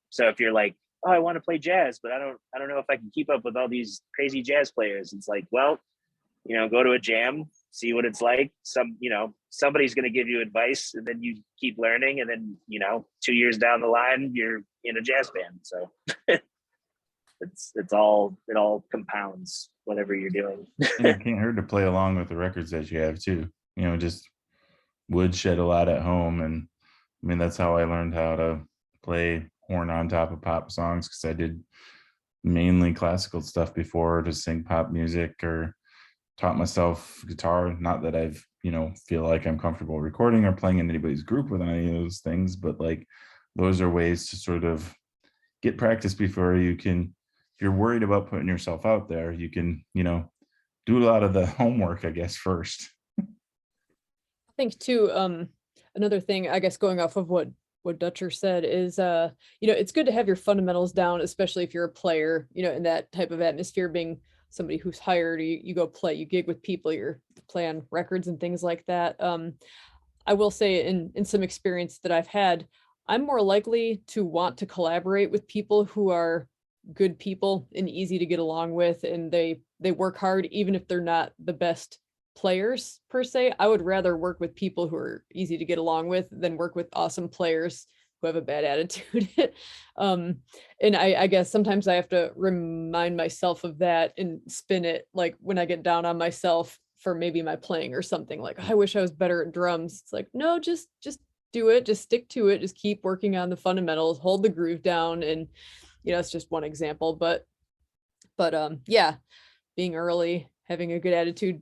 So if you're like, oh, I want to play jazz, but I don't know if I can keep up with all these crazy jazz players. It's like, well, go to a jam, see what it's like. Somebody's going to give you advice, and then you keep learning. And then, 2 years down the line, you're in a jazz band. So it all compounds whatever you're doing. And it can't hurt to play along with the records that you have too. Just woodshed a lot at home. And I mean, that's how I learned how to play horn on top of pop songs, because I did mainly classical stuff before to sing pop music, or taught myself guitar. Not that I've, feel like I'm comfortable recording or playing in anybody's group with any of those things, but like those are ways to sort of get practice before you can, if you're worried about putting yourself out there, you can, do a lot of the homework, I guess, first. I think too, another thing, I guess, going off of what Dutcher said is, it's good to have your fundamentals down, especially if you're a player, in that type of atmosphere, being somebody who's hired, you go play, you gig with people, you're play on records and things like that. I will say in some experience that I've had, I'm more likely to want to collaborate with people who are good people and easy to get along with, and they work hard, even if they're not the best players per se. I would rather work with people who are easy to get along with than work with awesome players who have a bad attitude. And I guess sometimes I have to remind myself of that and spin it, like when I get down on myself for maybe my playing or something, like, I wish I was better at drums. It's like, no, just do it, just stick to it, just keep working on the fundamentals, hold the groove down. And it's just one example, but yeah, being early, having a good attitude,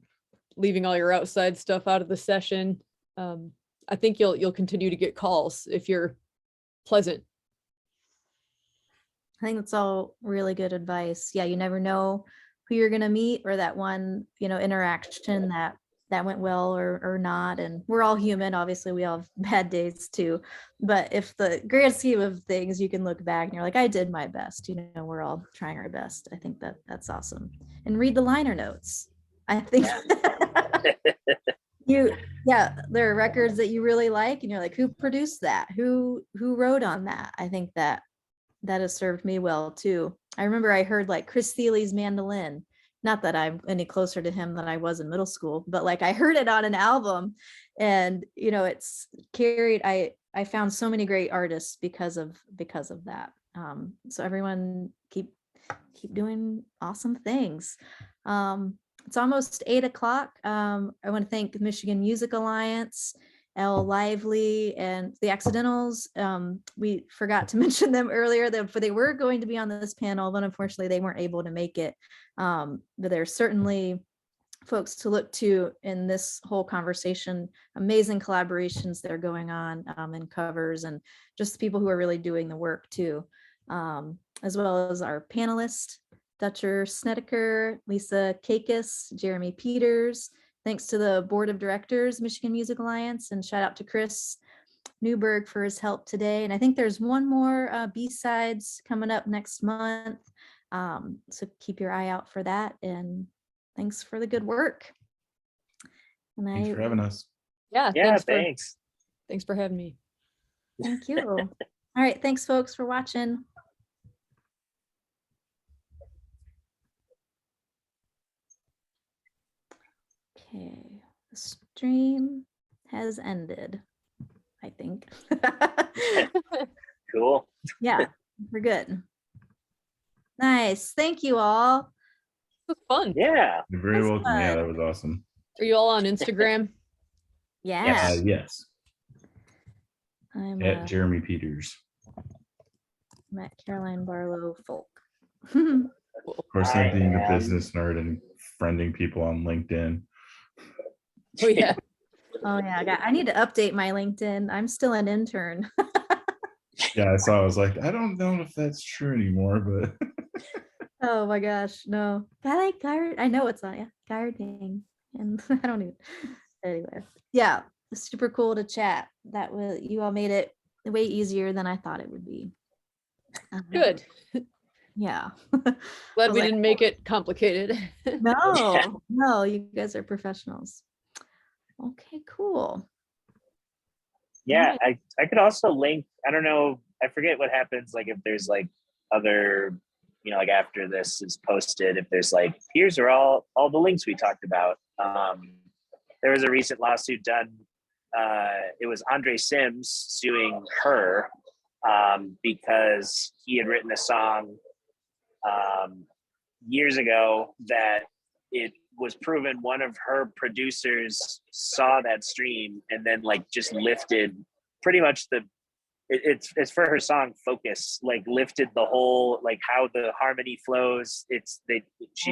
leaving all your outside stuff out of the session. I think you'll continue to get calls if you're pleasant. I think that's all really good advice. Yeah, you never know who you're gonna meet, or that one, interaction that went well or not. And we're all human. Obviously, we all have bad days too. But if the grand scheme of things, you can look back and you're like, I did my best. We're all trying our best. I think that's awesome. And read the liner notes. I think there are records that you really like, and you're like, who produced that? Who wrote on that? I think that has served me well too. I remember I heard like Chris Thiele's mandolin. Not that I'm any closer to him than I was in middle school, but like I heard it on an album, and it's carried. I found so many great artists because of that. So everyone keep doing awesome things. It's almost 8:00. I want to thank Michigan Music Alliance, L Lively, and the Accidentals. We forgot to mention them earlier, but they were going to be on this panel, but unfortunately they weren't able to make it. But there's certainly folks to look to in this whole conversation. Amazing collaborations that are going on in covers, and just people who are really doing the work too, as well as our panelists, Dutcher Snedeker, Lisa Kacos, Jeremy Peters. Thanks to the board of directors, Michigan Music Alliance, and shout out to Chris Newberg for his help today. And I think there's one more B-sides coming up next month. So keep your eye out for that. And thanks for the good work. And Thanks for having us. Yeah, thanks. Thanks for having me. Thank you. All right, thanks folks for watching. Okay, the stream has ended, I think. Cool. Yeah, we're good. Nice. Thank you all. It was fun. Yeah. You're very That's welcome. Yeah, fun. that was awesome. Are you all on Instagram? Yeah. Yes. I'm At Jeremy Peters. at Caroline Barlow Folk. Of course, I'm being a am- business nerd and friending people on LinkedIn. Oh yeah. Oh yeah, I need to update my LinkedIn. I'm still an intern. Yeah, I was like, I don't know if that's true anymore, but Oh my gosh, no. I like guard. I know it's not, yeah, guarding. And I don't even, anyway. Yeah, super cool to chat. That was, you all made it way easier than I thought it would be. Good. Yeah. Glad was we like, didn't make it complicated. No, you guys are professionals. Okay, cool. Yeah, I could also link, I don't know, I forget what happens, like if there's like other, like after this is posted, if there's like, here's are all the links we talked about. There was a recent lawsuit done. It was Andre Sims suing her because he had written a song years ago that it was proven one of her producers saw that stream and then like just lifted pretty much it's for her song Focus, like lifted the whole, like how the harmony flows. She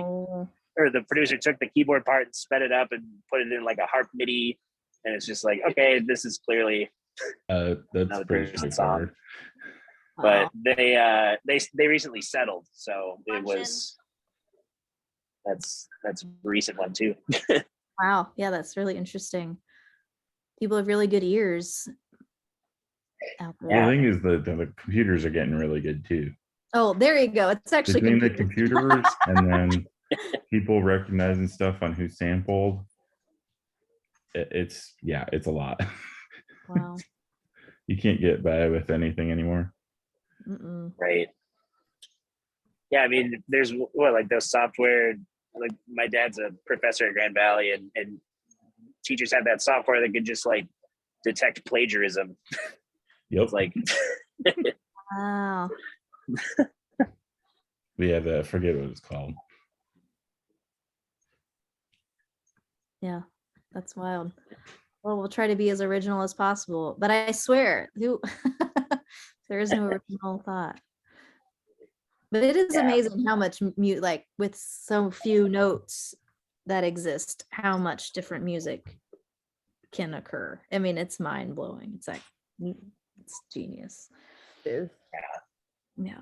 or the producer took the keyboard part and sped it up and put it in like a harp MIDI, and it's just like, okay, this is clearly That's another pretty person's song. straightforward. But they recently settled, so it was that's a recent one too. Wow. Yeah, that's really interesting. People have really good ears out there. Well, the thing is that the computers are getting really good too. Oh, there you go. It's actually Between the computers. computers and then people recognizing stuff on who sampled, it's a lot. Wow. You can't get by with anything anymore. Mm-mm. Right. Yeah, I mean, there's like those software. Like my dad's a professor at Grand Valley, and teachers have that software that could just like detect plagiarism. Yep. It's like, Wow. We have I forget what it's called. Yeah, that's wild. Well, we'll try to be as original as possible, but I swear, there is no original thought. But it is Yeah. amazing how much like with so few notes that exist, how much different music can occur. I mean, it's mind blowing. It's like, it's genius. It is. Yeah.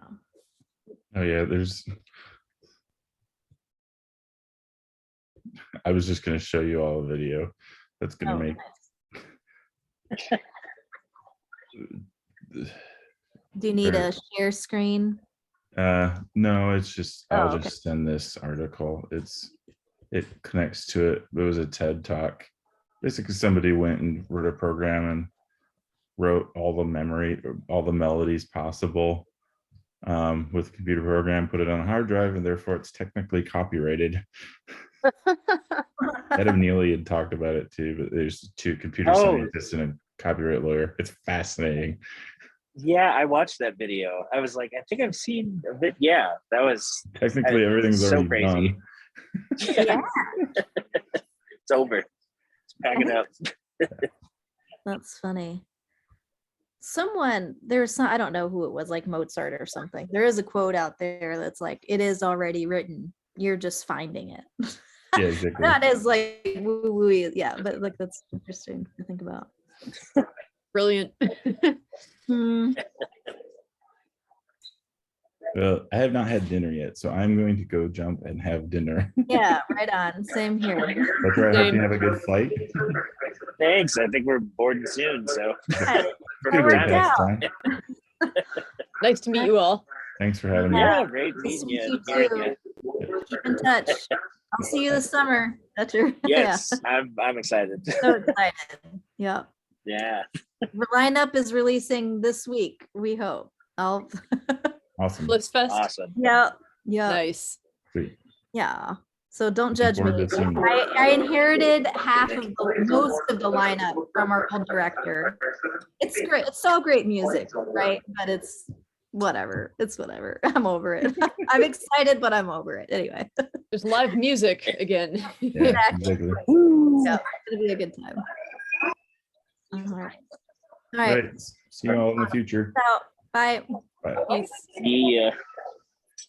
Oh yeah, I was just gonna show you all a video that's gonna Oh, make do you need Sure. a share screen? no, it's just Oh, I'll okay. just send this article. It connects to it. It was a TED talk. Basically somebody went and wrote a program and wrote all the melodies possible with a computer program, put it on a hard drive, and therefore it's technically copyrighted. Adam Neely had talked about it too, but there's two computer Oh. scientists and a copyright lawyer. It's fascinating. yeah, I watched that video. I was like, I think I've seen a bit. Yeah, that was Technically, everything's so already crazy. done. Yeah. It's over. Let's pack it up. That's funny. I don't know who it was, like Mozart or something. There is a quote out there that's like, it is already written. You're just finding it. Yeah, exactly. Not as like woo woo, yeah, but like that's interesting to think about. Brilliant. Hmm. Well, I have not had dinner yet, so I'm going to go jump and have dinner. Yeah, right on. Same here. That's right. I hope Same. you have a good flight. Thanks. I think we're boarding soon, so Yeah, Good worked way past out. time. Nice to meet you all. Thanks for having me. yeah, great Nice to meeting meet you. you Hearing too. you. Keep in touch. I'll see you this summer. That's your Yes, I'm excited. yeah, so excited. Yeah. Yeah. The lineup is releasing this week, we hope. Awesome. Blissfest. Awesome. Yeah. Nice. Sweet. Yeah. So don't Looking judge me. forward to seeing you. I inherited most of the lineup from our old director. It's great. It's all great music, right? But it's whatever. It's whatever. I'm over it. I'm excited, but I'm over it. Anyway. There's live music again. Yeah, exactly. Yeah, it's gonna be a good time. All right. All right. Right. See you all in the future. So, bye. Bye. Peace. Yeah.